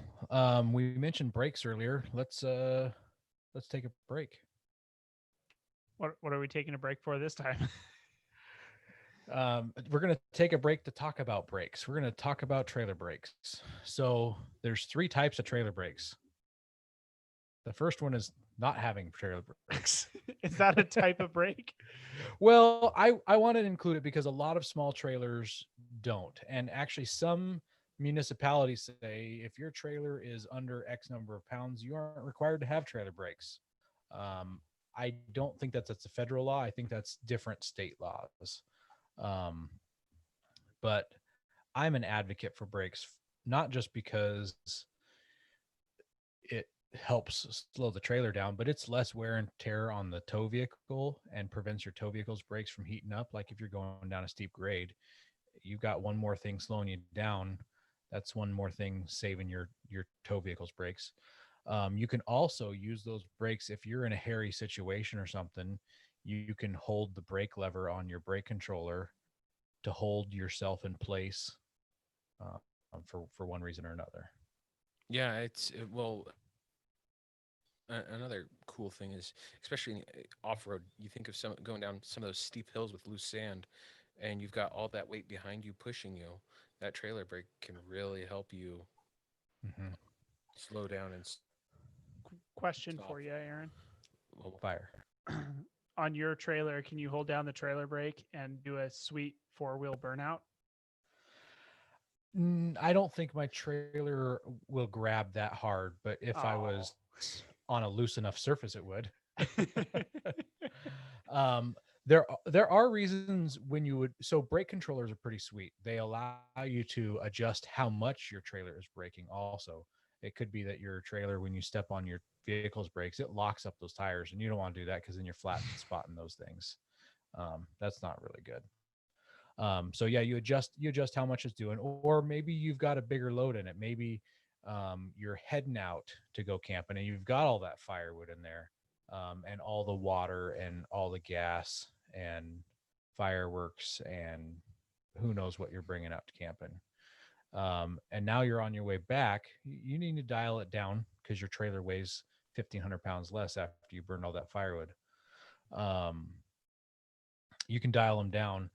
Speaker 3: we mentioned brakes earlier. Let's take a break.
Speaker 1: What are we taking a break for this time?
Speaker 3: We're going to take a break to talk about brakes. We're going to talk about trailer brakes. So there's 3 types of trailer brakes. The first one is not having trailer brakes.
Speaker 1: Is that a type of brake?
Speaker 3: Well, I wanted to include it because a lot of small trailers don't. And actually some municipalities say if your trailer is under X number of pounds, you aren't required to have trailer brakes. I don't think that's a federal law. I think that's different state laws. But I'm an advocate for brakes, not just because helps slow the trailer down, but it's less wear and tear on the tow vehicle and prevents your tow vehicle's brakes from heating up. Like if you're going down a steep grade, you've got one more thing slowing you down. That's one more thing saving your tow vehicle's brakes. You can also use those brakes if you're in a hairy situation or something. You can hold the brake lever on your brake controller to hold yourself in place for one reason or another.
Speaker 2: Yeah, well, another cool thing is, especially in off-road, you think of some going down some of those steep hills with loose sand, and you've got all that weight behind you pushing you. That trailer brake can really help you
Speaker 3: Mm-hmm.
Speaker 2: slow down and
Speaker 1: Question
Speaker 2: stop.
Speaker 1: for you, Aaron.
Speaker 2: Well,
Speaker 3: Fire.
Speaker 1: On your trailer, can you hold down the trailer brake and do a sweet 4-wheel burnout?
Speaker 3: I don't think my trailer will grab that hard, but if I was on a loose enough surface, it would. um, there are reasons when you would. So brake controllers are pretty sweet. They allow you to adjust how much your trailer is braking. Also, it could be that your trailer, when you step on your vehicle's brakes, it locks up those tires, and you don't want to do that because then you're flat spotting those things. That's not really good. So yeah, you adjust how much it's doing, or maybe you've got a bigger load in it. Maybe you're heading out to go camping and you've got all that firewood in there, and all the water and all the gas and fireworks and who knows what you're bringing out to camping. And now you're on your way back. You need to dial it down because your trailer weighs 1,500 pounds less after you burned all that firewood. Um, you can dial them down.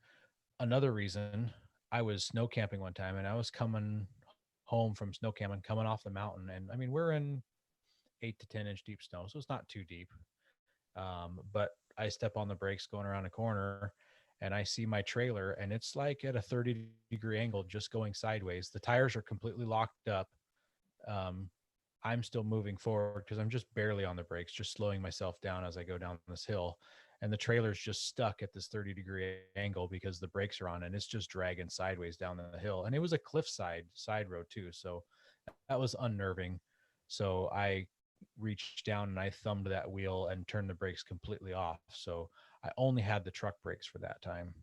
Speaker 3: Another reason, I was snow camping one time and I was coming home from snow camping, coming off the mountain. And I mean, we're in 8 to 10 inch deep snow, so it's not too deep. But I step on the brakes going around a corner and I see my trailer and it's like at a 30-degree angle, just going sideways. The tires are completely locked up. Um, I'm still moving forward because I'm just barely on the brakes, just slowing myself down as I go down this hill. And the trailer's just stuck at this 30-degree angle because the brakes are on and it's just dragging sideways down the hill. And it was a cliffside side road too. So that was unnerving. So I reached down and I thumbed that wheel and turned the brakes completely off. So I only had the truck brakes for that time.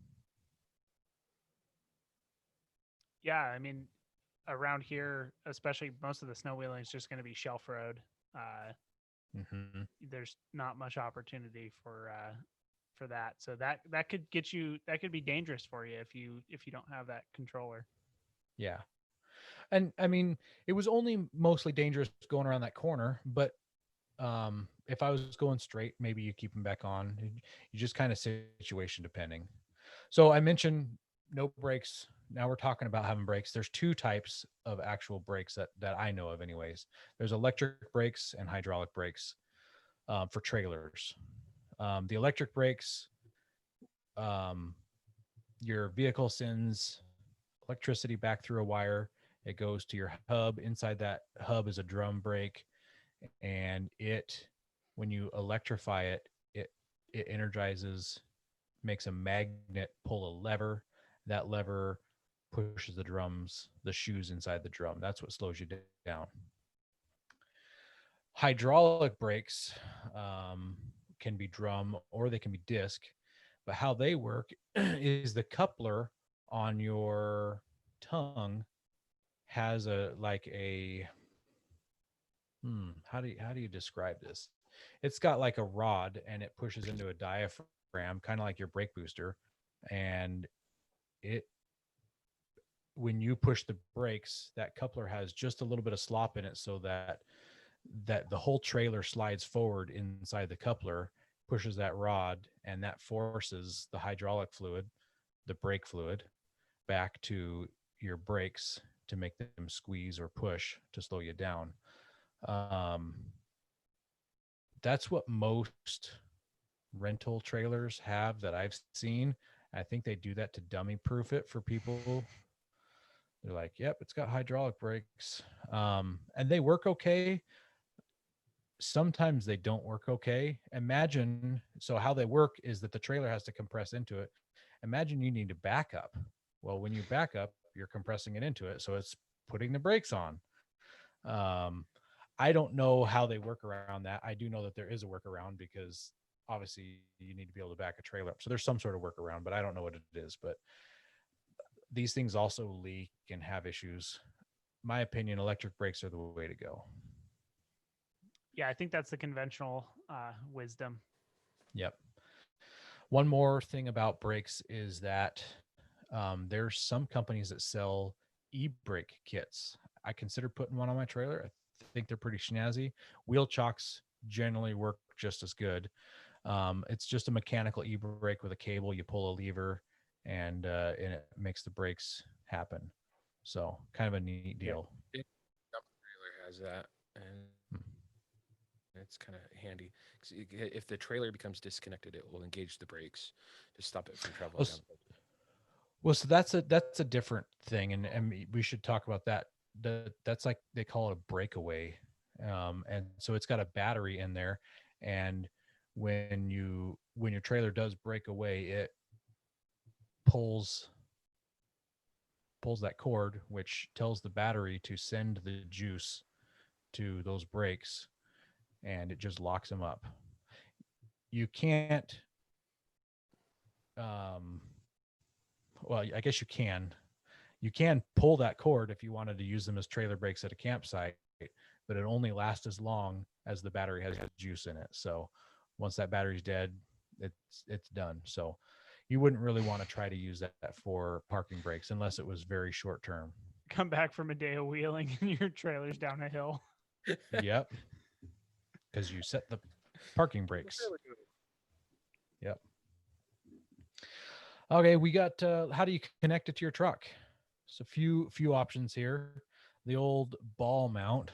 Speaker 1: Yeah, I mean, around here, especially most of the snow wheeling is just going to be shelf road. Uh,
Speaker 3: Mm-hmm.
Speaker 1: there's not much opportunity for that. So that could get you, that could be dangerous for you if you don't have that controller.
Speaker 3: Yeah. And I mean, it was only mostly dangerous going around that corner, but if I was going straight, maybe you keep them back on. You just kind of situation depending. So I mentioned no brakes. Now we're talking about having brakes. There's two types of actual brakes that I know of anyways. There's electric brakes and hydraulic brakes for trailers. The electric brakes, um, your vehicle sends electricity back through a wire. It goes to your hub. Inside that hub is a drum brake, and when you electrify it, it energizes, makes a magnet pull a lever. That lever pushes the shoes inside the drum. That's what slows you down. Hydraulic brakes can be drum or they can be disc, but how they work is the coupler on your tongue has how do you describe this? It's got like a rod and it pushes into a diaphragm, kind of like your brake booster, and it when you push the brakes, that coupler has just a little bit of slop in it so that the whole trailer slides forward inside the coupler, pushes that rod, and that forces the hydraulic fluid, the brake fluid, back to your brakes to make them squeeze or push to slow you down. Um, that's what most rental trailers have that I've seen. I think they do that to dummy proof it for people. They're like, yep, it's got hydraulic brakes. And they work okay. Sometimes they don't work okay. So how they work is that the trailer has to compress into it. Imagine you need to back up. Well, when you back up, you're compressing it into it. So it's putting the brakes on. I don't know how they work around that. I do know that there is a workaround because obviously you need to be able to back a trailer up. So there's some sort of workaround, but I don't know what it is. But these things also leak and have issues. My opinion, electric brakes are the way to go.
Speaker 1: Yeah, I think that's the conventional wisdom.
Speaker 3: Yep. One more thing about brakes is that there's some companies that sell e-brake kits. I considered putting one on my trailer. I think they're pretty snazzy. Wheel chocks generally work just as good. It's just a mechanical e-brake with a cable. You pull a lever, and it makes the brakes happen. So kind of a neat deal.
Speaker 2: Big dump trailer has that, and
Speaker 3: Hmm.
Speaker 2: it's kind of handy. 'Cause if the trailer becomes disconnected, it will engage the brakes to stop it from traveling
Speaker 3: Well,
Speaker 2: down the road.
Speaker 3: Well, so that's a different thing, and we should talk about that. That's like they call it a breakaway, and so it's got a battery in there, and when your trailer does break away, it pulls that cord, which tells the battery to send the juice to those brakes, and it just locks them up. You can't, um, well, I guess you can. You can pull that cord if you wanted to use them as trailer brakes at a campsite, but it only lasts as long as the battery has the juice in it. So once that battery's dead, it's done. So you wouldn't really want to try to use that for parking brakes unless it was very short term.
Speaker 1: Come back from a day of wheeling and your trailer's down a hill.
Speaker 3: Yep, because you set the parking brakes. Yep. Okay, we got how do you connect it to your truck? So few options here. The old ball mount,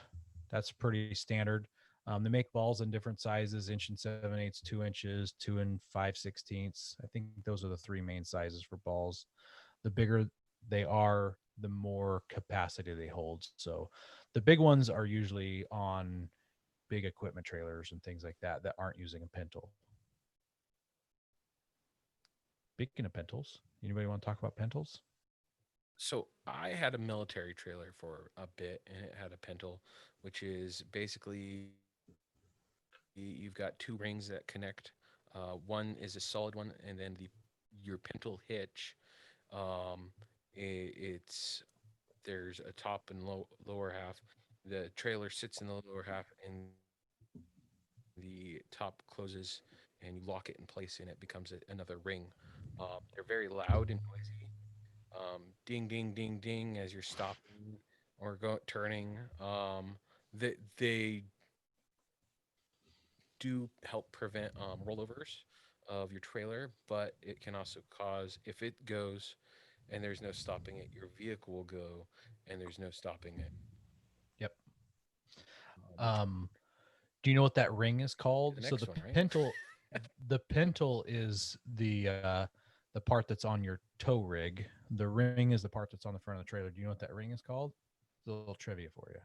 Speaker 3: that's pretty standard. They make balls in different sizes: 1 7/8, 2 inches, 2 5/16. I think those are the three main sizes for balls. The bigger they are, the more capacity they hold. So the big ones are usually on big equipment trailers and things like that that aren't using a pintle. Speaking of pintles, anybody want to talk about pintles?
Speaker 2: So I had a military trailer for a bit, and it had a pintle, which is basically you've got two rings that connect. One is a solid one, and then the your pintle hitch. Um, it's there's a top and lower half. The trailer sits in the lower half, and the top closes, and you lock it in place, and it becomes another ring. They're very loud and noisy. Ding, ding, ding, ding as you're stopping or turning. They do help prevent rollovers of your trailer, but it can also cause, if it goes and there's no stopping it, your vehicle will go and there's no stopping it.
Speaker 3: Yep.
Speaker 2: Which
Speaker 3: Do you know what that ring is called?
Speaker 2: the
Speaker 3: So
Speaker 2: next one, right?
Speaker 3: the pintle is the part that's on your tow rig. The ring is the part that's on the front of the trailer. Do you know what that ring is called? It's a little trivia for you.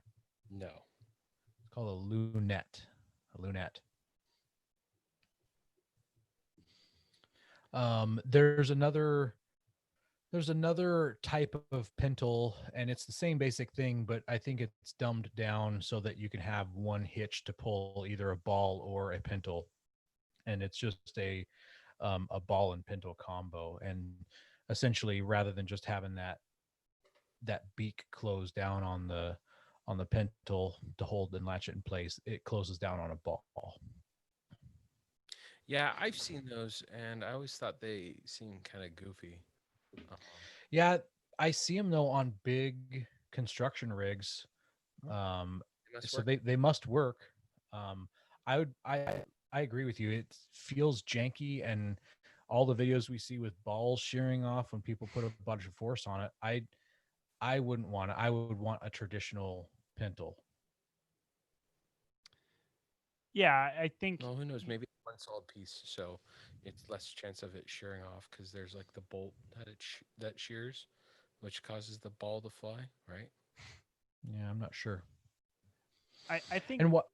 Speaker 2: No.
Speaker 3: It's called a lunette. A lunette. There's another type of pintle, and it's the same basic thing, but I think it's dumbed down so that you can have one hitch to pull either a ball or a pintle, and it's just a ball and pintle combo. And essentially, rather than just having that beak closed down on the pintle to hold and latch it in place, it closes down on a ball.
Speaker 2: Yeah, I've seen those, and I always thought they seemed kind of goofy. Um,
Speaker 3: Yeah, I see them though on big construction rigs. Um,
Speaker 2: it must
Speaker 3: so
Speaker 2: work.
Speaker 3: they must work. Um, I would I agree with you. It feels janky, and all the videos we see with balls shearing off when people put a bunch of force on it, I wouldn't want it. I would want a traditional pintle.
Speaker 1: Yeah, I think
Speaker 2: Well, who knows? Maybe one solid piece, so it's less chance of it shearing off because there's like the bolt that that shears, which causes the ball to fly, right?
Speaker 3: Yeah, I'm not sure.
Speaker 1: I think
Speaker 3: And what?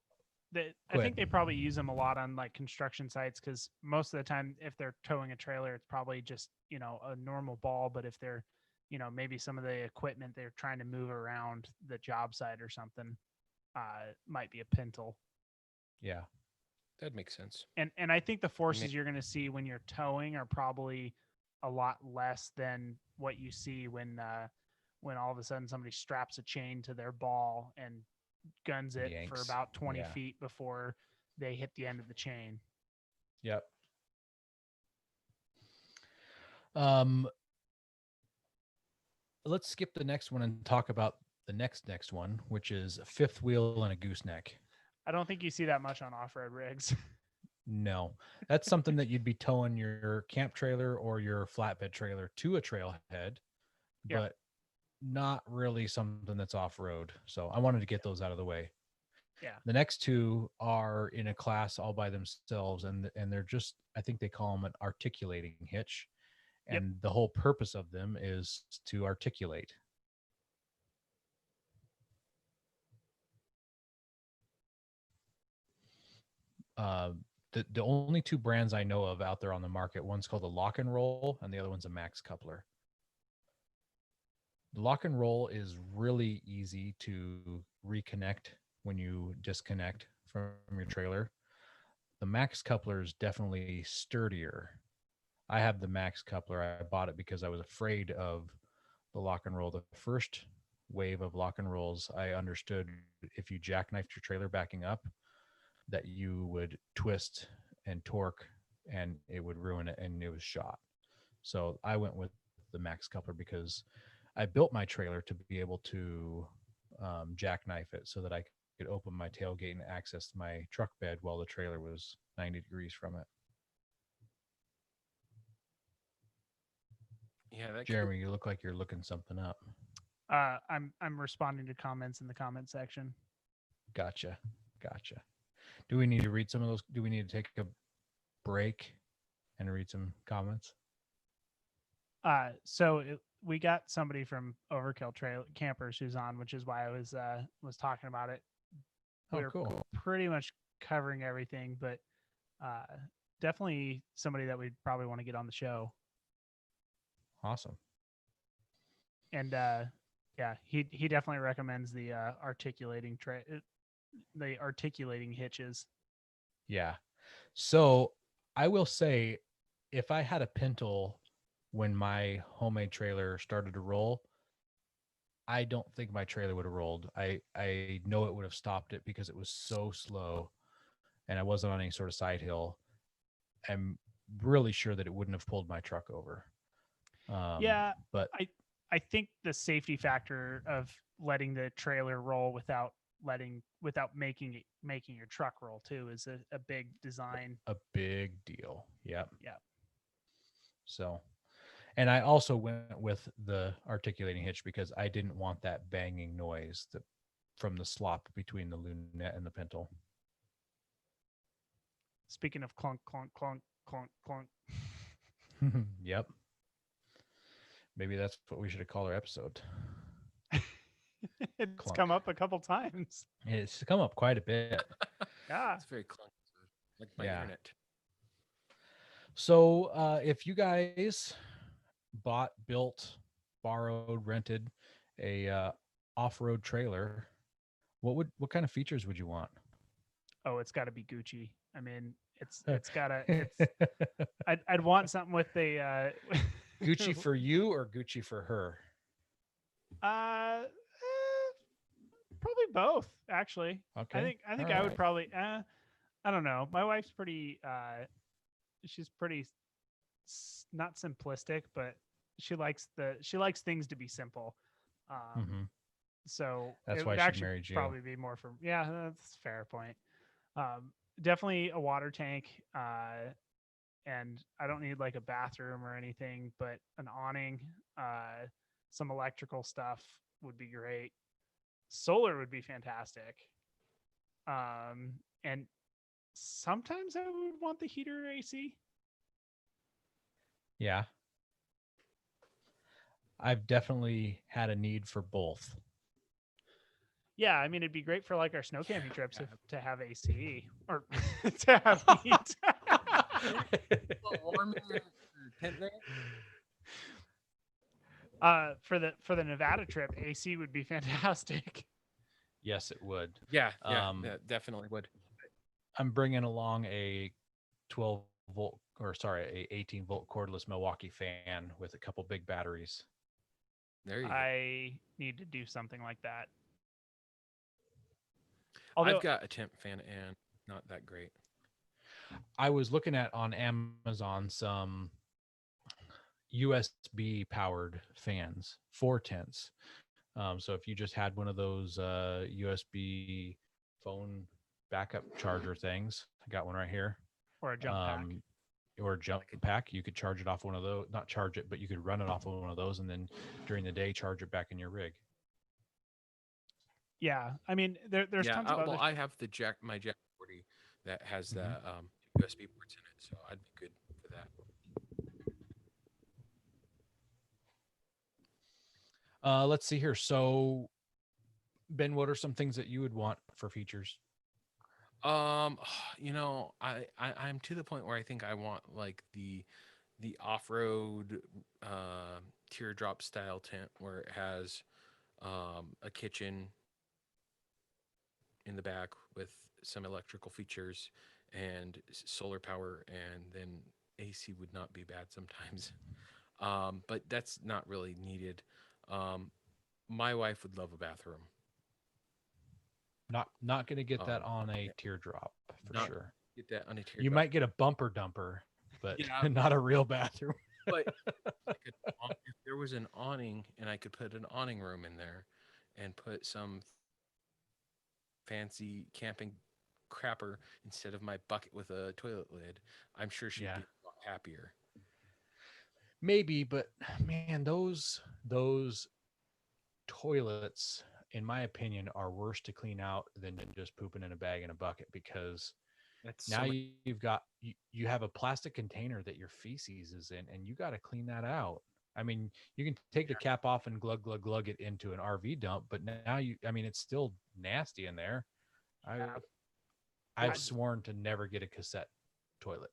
Speaker 1: that I
Speaker 3: Go
Speaker 1: think
Speaker 3: ahead.
Speaker 1: they probably use them a lot on like construction sites because most of the time, if they're towing a trailer, it's probably just a normal ball. But if they're maybe some of the equipment they're trying to move around the job site or something. might be a pintle.
Speaker 3: Yeah.
Speaker 2: That makes sense.
Speaker 1: And I think the forces you're going to see when you're towing are probably a lot less than what you see when all of a sudden somebody straps a chain to their ball and guns it for
Speaker 3: Yanks.
Speaker 1: about 20
Speaker 3: Yeah.
Speaker 1: feet before they hit the end of the chain.
Speaker 3: Yep. Let's skip the next one and talk about the next one, which is a fifth wheel and a gooseneck.
Speaker 1: I don't think you see that much on off-road rigs.
Speaker 3: No, that's something that you'd be towing your camp trailer or your flatbed trailer to a trailhead,
Speaker 1: Yeah.
Speaker 3: but not really something that's off-road. So I wanted to get those out of the way.
Speaker 1: Yeah.
Speaker 3: The next two are in a class all by themselves, and they're just, I think they call them an articulating hitch.
Speaker 1: Yep.
Speaker 3: And the whole purpose of them is to articulate. The only two brands I know of out there on the market, one's called the Lock and Roll and the other one's a Max Coupler. The Lock and Roll is really easy to reconnect when you disconnect from your trailer. The Max Coupler is definitely sturdier. I have the Max Coupler. I bought it because I was afraid of the Lock and Roll. The first wave of Lock and Rolls, I understood if you jackknifed your trailer backing up, that you would twist and torque and it would ruin it and it was shot. So I went with the Max Coupler because I built my trailer to be able to jackknife it so that I could open my tailgate and access my truck bed while the trailer was 90 degrees from it.
Speaker 2: Yeah, that
Speaker 3: Jeremy, you look like you're looking something up.
Speaker 1: I'm responding to comments in the comment section.
Speaker 3: Gotcha. Do we need to read some of those? Do we need to take a break and read some comments?
Speaker 1: We got somebody from Overkill Trail Campers who's on, which is why I was talking about it.
Speaker 3: Oh,
Speaker 1: We're
Speaker 3: cool.
Speaker 1: pretty much covering everything, but definitely somebody that we'd probably want to get on the show.
Speaker 3: Awesome.
Speaker 1: And yeah, he definitely recommends the articulating hitches.
Speaker 3: Yeah. So I will say, if I had a pintle when my homemade trailer started to roll, I don't think my trailer would have rolled. I know it would have stopped it because it was so slow and I wasn't on any sort of side hill. I'm really sure that it wouldn't have pulled my truck over.
Speaker 1: Yeah,
Speaker 3: but
Speaker 1: I think the safety factor of letting the trailer roll without making your truck roll too is a big design.
Speaker 3: A big deal. Yep.
Speaker 1: Yeah.
Speaker 3: So, and I also went with the articulating hitch because I didn't want that banging noise from the slop between the lunette and the pintle.
Speaker 1: Speaking of clunk, clunk, clunk, clunk, clunk.
Speaker 3: Yep. Maybe that's what we should have called our episode.
Speaker 1: It's
Speaker 3: Clunk.
Speaker 1: come up a couple times.
Speaker 3: It's come up quite a bit.
Speaker 1: Yeah.
Speaker 2: It's very clunky, like my
Speaker 3: Yeah.
Speaker 2: internet.
Speaker 3: So if you guys bought, built, borrowed, rented a off-road trailer, what kind of features would you want?
Speaker 1: Oh, it's got to be Gucci. I mean, it's gotta. I'd want something with the
Speaker 3: Gucci for you or Gucci for her?
Speaker 1: Probably both, actually.
Speaker 3: Okay.
Speaker 1: I think
Speaker 3: All
Speaker 1: I would
Speaker 3: right.
Speaker 1: probably. I don't know. My wife's pretty. She's pretty not simplistic, but she likes things to be simple.
Speaker 3: Mhm.
Speaker 1: So
Speaker 3: That's
Speaker 1: it
Speaker 3: why
Speaker 1: would
Speaker 3: she
Speaker 1: actually
Speaker 3: married you.
Speaker 1: probably be more for. Yeah, that's a fair point. Definitely a water tank. And I don't need like a bathroom or anything, but an awning, some electrical stuff would be great. Solar would be fantastic. And sometimes I would want the heater or AC.
Speaker 3: Yeah. I've definitely had a need for both.
Speaker 1: Yeah, I mean it'd be great for like our snow camping trips to have AC or to have heat.
Speaker 2: Warm in your tent there?
Speaker 1: For the Nevada trip, AC would be fantastic.
Speaker 3: Yes, it would.
Speaker 2: Yeah, yeah,
Speaker 3: Um,
Speaker 2: that definitely would.
Speaker 3: I'm bringing along a 12 volt, or sorry, a 18-volt cordless Milwaukee fan with a couple big batteries.
Speaker 2: There you go.
Speaker 1: I need to do something like that. Although
Speaker 2: I've got a temp fan and not that great.
Speaker 3: I was looking at on Amazon some USB powered fans, 410s. So if you just had one of those USB phone backup charger things, I got one right here.
Speaker 1: or a jump pack.
Speaker 3: Or a jump pack, you could charge it off one of those. Not charge it, but you could run it off of one of those, and then during the day charge it back in your rig.
Speaker 1: Yeah, I mean there's
Speaker 2: Yeah,
Speaker 1: tons of
Speaker 2: well,
Speaker 1: other.
Speaker 2: I have my Jack 40 that has the
Speaker 3: Mhm.
Speaker 2: USB ports in it, so I'd be good for that.
Speaker 3: Let's see here. So, Ben, what are some things that you would want for features?
Speaker 2: I'm to the point where I think I want like the off-road teardrop style tent where it has a kitchen in the back with some electrical features and solar power, and then AC would not be bad sometimes. But that's not really needed. Um, my wife would love a bathroom.
Speaker 3: Not going to get that
Speaker 2: Um,
Speaker 3: on a teardrop for
Speaker 2: not
Speaker 3: sure.
Speaker 2: get that on a teardrop.
Speaker 3: You might get a bumper dumper, but
Speaker 2: Yeah,
Speaker 3: not a real bathroom.
Speaker 2: but if there was an awning and I could put an awning room in there and put some fancy camping crapper instead of my bucket with a toilet lid, I'm sure she'd
Speaker 3: Yeah.
Speaker 2: be a lot happier.
Speaker 3: Maybe, but man, those toilets, in my opinion, are worse to clean out than just pooping in a bag in a bucket, because
Speaker 2: That's
Speaker 3: now you've got you have a plastic container that your feces is in, and you got to clean that out. I mean, you can take the cap off and glug it into an RV dump, but now I mean, it's still nasty in there.
Speaker 1: Yeah.
Speaker 3: I've sworn to never get a cassette toilet.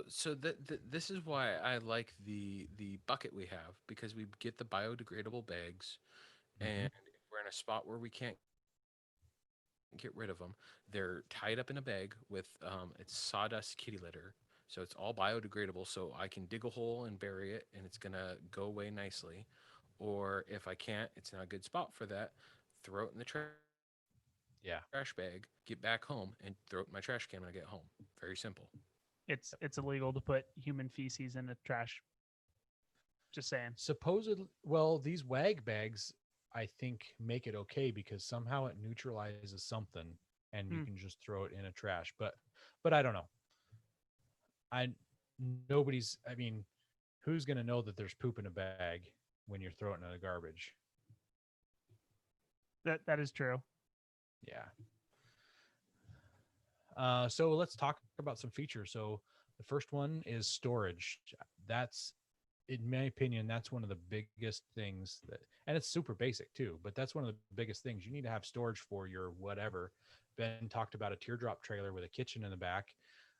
Speaker 2: so this is why I like the bucket we have, because we get the biodegradable bags, and if we're in a spot where we can't get rid of them, they're tied up in a bag with it's sawdust kitty litter, so it's all biodegradable, so I can dig a hole and bury it and it's gonna go away nicely. Or if I can't, it's not a good spot for that, throw it in the
Speaker 3: Yeah.
Speaker 2: trash bag, get back home and throw it in my trash can when I get home. Very simple.
Speaker 1: It's illegal to put human feces in the trash. Just saying.
Speaker 3: Supposedly, well, these wag bags, I think, make it okay because somehow it neutralizes something, and you can just throw it in a trash. But I don't know. I nobody's. I mean, who's gonna know that there's poop in a bag when you're throwing it in the garbage?
Speaker 1: That is true.
Speaker 3: Yeah. So let's talk about some features. So the first one is storage. That's, in my opinion, that's one of the biggest things that, and it's super basic too, but that's one of the biggest things. You need to have storage for your whatever. Ben talked about a teardrop trailer with a kitchen in the back.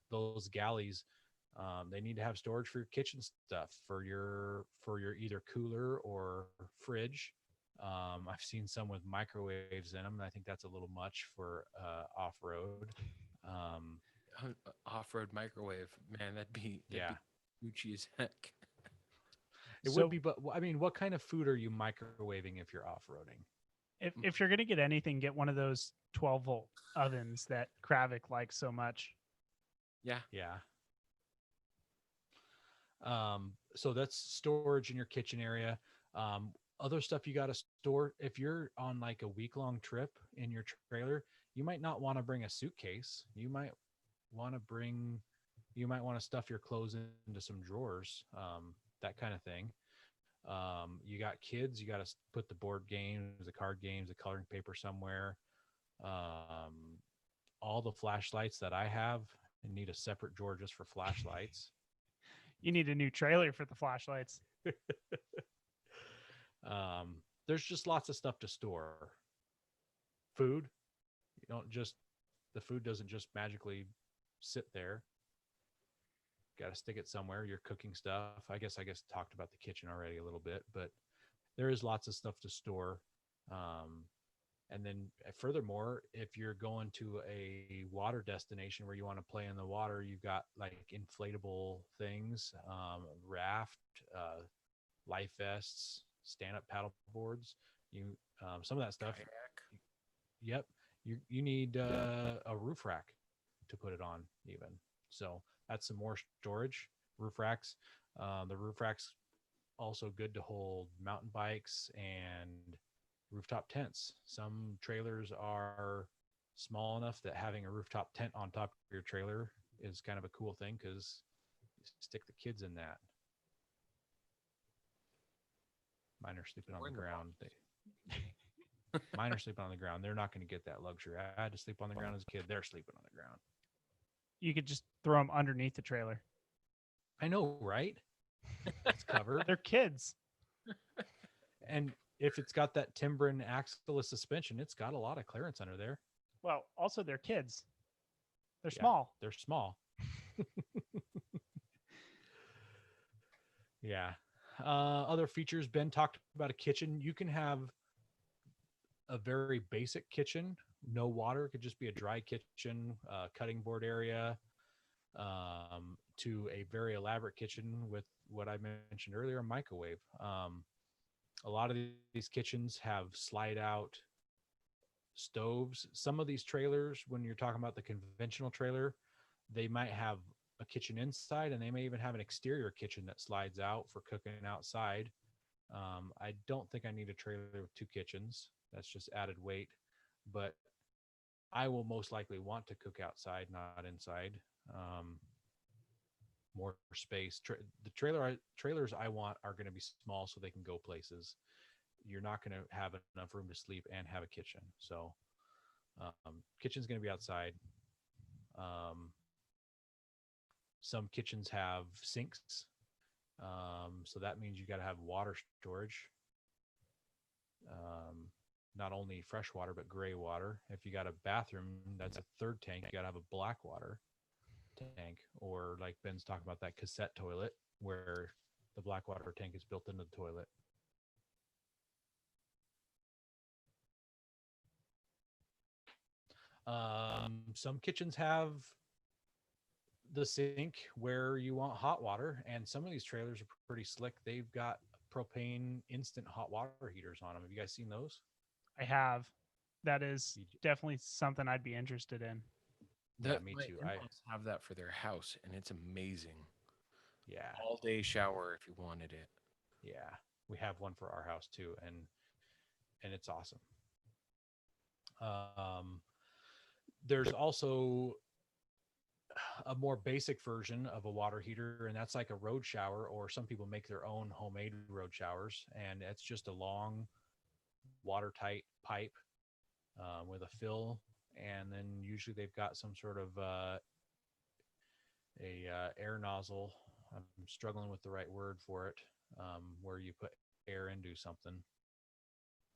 Speaker 3: Those galleys, they need to have storage for your kitchen stuff, for your either cooler or fridge. I've seen some with microwaves in them, and I think that's a little much for off-road.
Speaker 2: Off-road microwave, man,
Speaker 3: Yeah.
Speaker 2: Gucci as heck.
Speaker 3: It would be, but I mean, what kind of food are you microwaving if you're off-roading?
Speaker 1: If you're gonna get anything, get one of those 12-volt ovens that Kravik likes so much.
Speaker 2: Yeah.
Speaker 3: Yeah. So that's storage in your kitchen area. Other stuff you got to store if you're on like a week-long trip in your trailer, you might not want to bring a suitcase. You might want to stuff your clothes into some drawers, that kind of thing. You got kids, you got to put the board games, the card games, the coloring paper somewhere. All the flashlights that I have need a separate drawer just for flashlights.
Speaker 1: You need a new trailer for the flashlights.
Speaker 3: There's just lots of stuff to store. Food, the food doesn't just magically sit there. Got to stick it somewhere. You're cooking stuff. I guess talked about the kitchen already a little bit, but there is lots of stuff to store. And then furthermore, if you're going to a water destination where you want to play in the water, you've got like inflatable things, raft, life vests, stand-up paddle boards. You some of that stuff.
Speaker 2: Kayak.
Speaker 3: Yep, you need a roof rack to put it on even. So that's some more storage. Roof racks. The roof racks also good to hold mountain bikes and rooftop tents. Some trailers are small enough that having a rooftop tent on top of your trailer is kind of a cool thing because you stick the kids in that. Mine are sleeping on
Speaker 2: Or
Speaker 3: the
Speaker 2: in the
Speaker 3: ground. Mine are sleeping on the ground. They're not going to get that luxury. I had to sleep on the ground as a kid. They're sleeping on the ground.
Speaker 1: You could just throw them underneath the trailer.
Speaker 3: I know, right? It's covered.
Speaker 1: They're kids.
Speaker 3: And if it's got that Timbren axle suspension, it's got a lot of clearance under there.
Speaker 1: Well, also they're kids. They're
Speaker 3: Yeah.
Speaker 1: small.
Speaker 3: They're small. Yeah. Other features, Ben talked about a kitchen. You can have a very basic kitchen, no water. It could just be a dry kitchen, cutting board area, to a very elaborate kitchen with what I mentioned earlier, a microwave. A lot of these kitchens have slide out stoves. Some of these trailers, when you're talking about the conventional trailer, they might have a kitchen inside, and they may even have an exterior kitchen that slides out for cooking outside. I don't think I need a trailer with two kitchens. That's just added weight, but I will most likely want to cook outside, not inside. More space. The trailers I want are going to be small so they can go places. You're not going to have enough room to sleep and have a kitchen. So kitchen's going to be outside. Some kitchens have sinks. So that means you got to have water storage. Not only fresh water, but gray water. If you got a bathroom, that's a third tank. You got to have a black water tank, or like Ben's talking about, that cassette toilet where the black water tank is built into the toilet. Some kitchens have the sink where you want hot water, and some of these trailers are pretty slick. They've got propane instant hot water heaters on them. Have you guys seen those?
Speaker 1: I have. That is definitely something I'd be interested in.
Speaker 3: Yeah, me
Speaker 2: My
Speaker 3: too.
Speaker 2: in-laws have that for their house, and it's amazing.
Speaker 3: Yeah,
Speaker 2: All day shower if you wanted it.
Speaker 3: yeah, we have one for our house too, and it's awesome. There's also a more basic version of a water heater, and that's like a road shower, or some people make their own homemade road showers, and it's just a long watertight pipe with a fill, and then usually they've got some sort of air nozzle. I'm struggling with the right word for it, where you put air into something,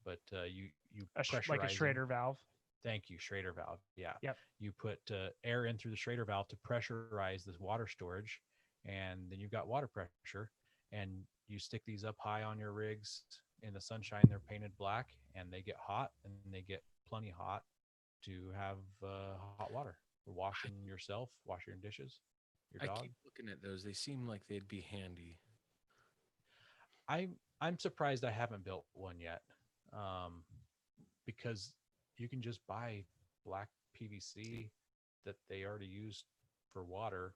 Speaker 3: but you pressurize
Speaker 1: like a
Speaker 3: them.
Speaker 1: Schrader valve.
Speaker 3: Thank you, Schrader valve. Yeah.
Speaker 1: Yep.
Speaker 3: You put air in through the Schrader valve to pressurize this water storage, and then you've got water pressure, and you stick these up high on your rigs in the sunshine. They're painted black, and they get hot, and they get plenty hot to have hot water for washing yourself, washing your dishes, your dog.
Speaker 2: I keep looking at those. They seem like they'd be handy.
Speaker 3: I'm surprised I haven't built one yet, because you can just buy black PVC that they already use for water,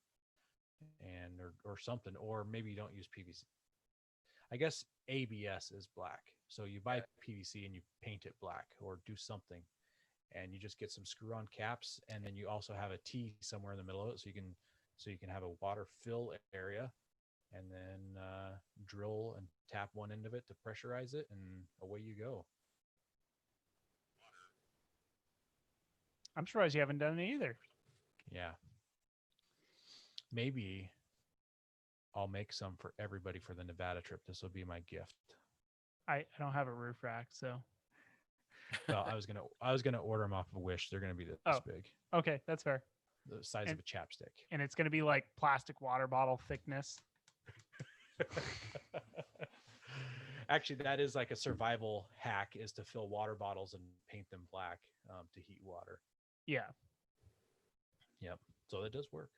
Speaker 3: and or something, or maybe you don't use PVC. I guess ABS is black, so you buy PVC and you paint it black or do something, and you just get some screw-on caps, and then you also have a T somewhere in the middle of it, so you can have a water fill area, and then drill and tap one end of it to pressurize it, and away you go.
Speaker 1: I'm surprised you haven't done it either.
Speaker 3: Yeah. Maybe I'll make some for everybody for the Nevada trip. This will be my gift.
Speaker 1: I don't have a roof rack, so
Speaker 3: Well, I was gonna order them off of Wish. They're gonna be this big,
Speaker 1: okay, that's fair.
Speaker 3: the size of a chapstick.
Speaker 1: And it's going to be like plastic water bottle thickness.
Speaker 3: Actually, that is like a survival hack, is to fill water bottles and paint them black to heat water.
Speaker 1: Yeah.
Speaker 3: Yep. So that does work.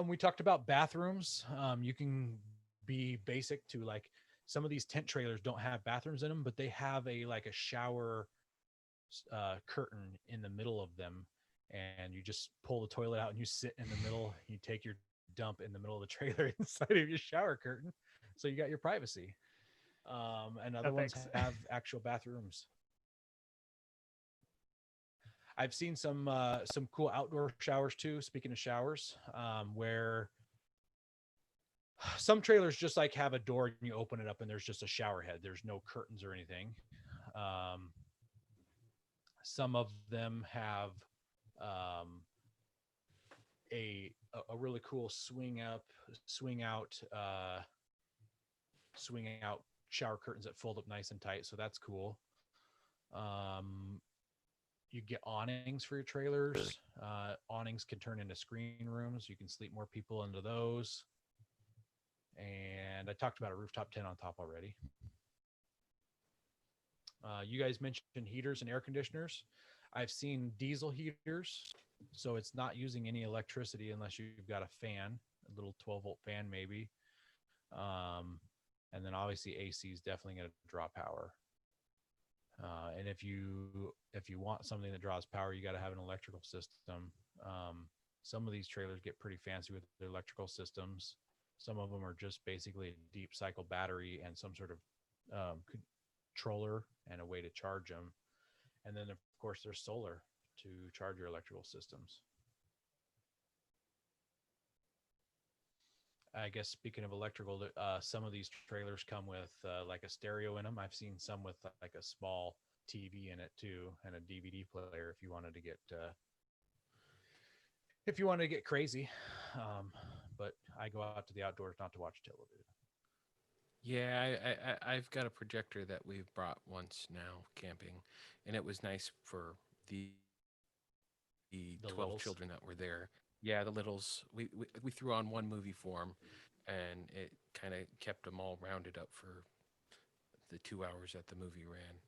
Speaker 3: We talked about bathrooms. You can be basic to, like, some of these tent trailers don't have bathrooms in them, but they have a shower curtain in the middle of them, and you just pull the toilet out and you sit in the middle. You take your dump in the middle of the trailer inside of your shower curtain, so you got your privacy. And other ones have actual bathrooms. I've seen some cool outdoor showers too. Speaking of showers, where some trailers just like have a door and you open it up and there's just a shower head. There's no curtains or anything. Some of them have a really cool swing out shower curtains that fold up nice and tight. So that's cool. You get awnings for your trailers. Awnings can turn into screen rooms. You can sleep more people into those. And I talked about a rooftop tent on top already. You guys mentioned heaters and air conditioners. I've seen diesel heaters, so it's not using any electricity unless you've got a fan, a little 12-volt fan maybe. And then obviously AC is definitely going to draw power. And if you want something that draws power, you got to have an electrical system. Some of these trailers get pretty fancy with their electrical systems. Some of them are just basically a deep cycle battery and some sort of controller and a way to charge them. And then, of course, there's solar to charge your electrical systems. I guess speaking of electrical, some of these trailers come with like a stereo in them. I've seen some with like a small TV in it too, and a DVD player if you wanted to get crazy. But I go out to the outdoors not to watch television.
Speaker 2: Yeah, I've got a projector that we've brought once now camping, and it was nice for the 12
Speaker 3: littles.
Speaker 2: children that were there. Yeah, the littles. We threw on one movie for them, and it kind of kept them all rounded up for the 2 hours that the movie ran.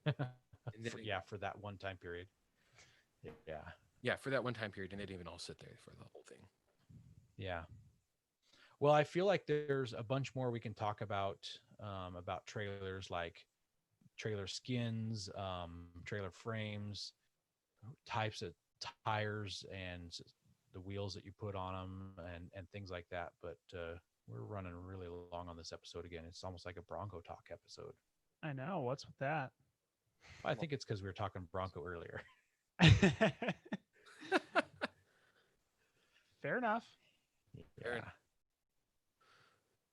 Speaker 2: And then
Speaker 3: For that one time period.
Speaker 2: Yeah, for that one time period, and they didn't even all sit there for the whole thing.
Speaker 3: Yeah. Well, I feel like there's a bunch more we can talk about trailers, like trailer skins, trailer frames, types of tires, and the wheels that you put on them, and things like that. But we're running really long on this episode again. It's almost like a Bronco Talk episode.
Speaker 1: I know. What's with that?
Speaker 3: I think it's because we were talking Bronco earlier.
Speaker 1: Fair enough.
Speaker 2: Fair enough.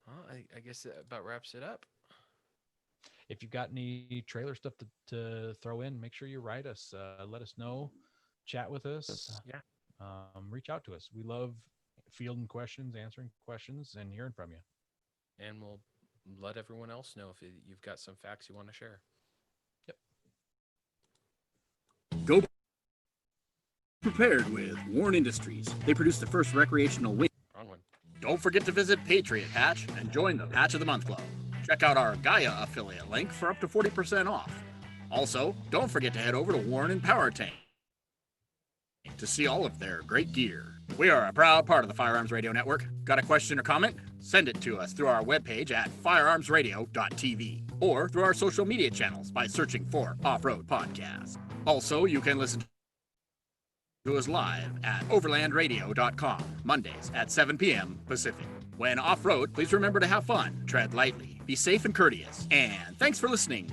Speaker 2: Well, I guess that about wraps it up.
Speaker 3: If you've got any trailer stuff to throw in, make sure you write us. Let us know. Chat with us.
Speaker 2: Yeah.
Speaker 3: Reach out to us. We love fielding questions, answering questions, and hearing from you.
Speaker 2: And we'll let everyone else know if you've got some facts you want to share.
Speaker 4: Go prepared with Warren Industries. They produce the first recreational wind.
Speaker 2: Wrong one.
Speaker 4: Don't forget to visit Patriot Patch and join the Patch of the Month Club. Check out our Gaia affiliate link for up to 40% off. Also, don't forget to head over to Warren and Power Tank to see all of their great gear. We are a proud part of the Firearms Radio Network. Got a question or comment? Send it to us through our webpage at firearmsradio.tv or through our social media channels by searching for Off-Road Podcast. Also, you can listen to us live at overlandradio.com, Mondays at 7 p.m. Pacific. When off-road, please remember to have fun, tread lightly, be safe and courteous, and thanks for listening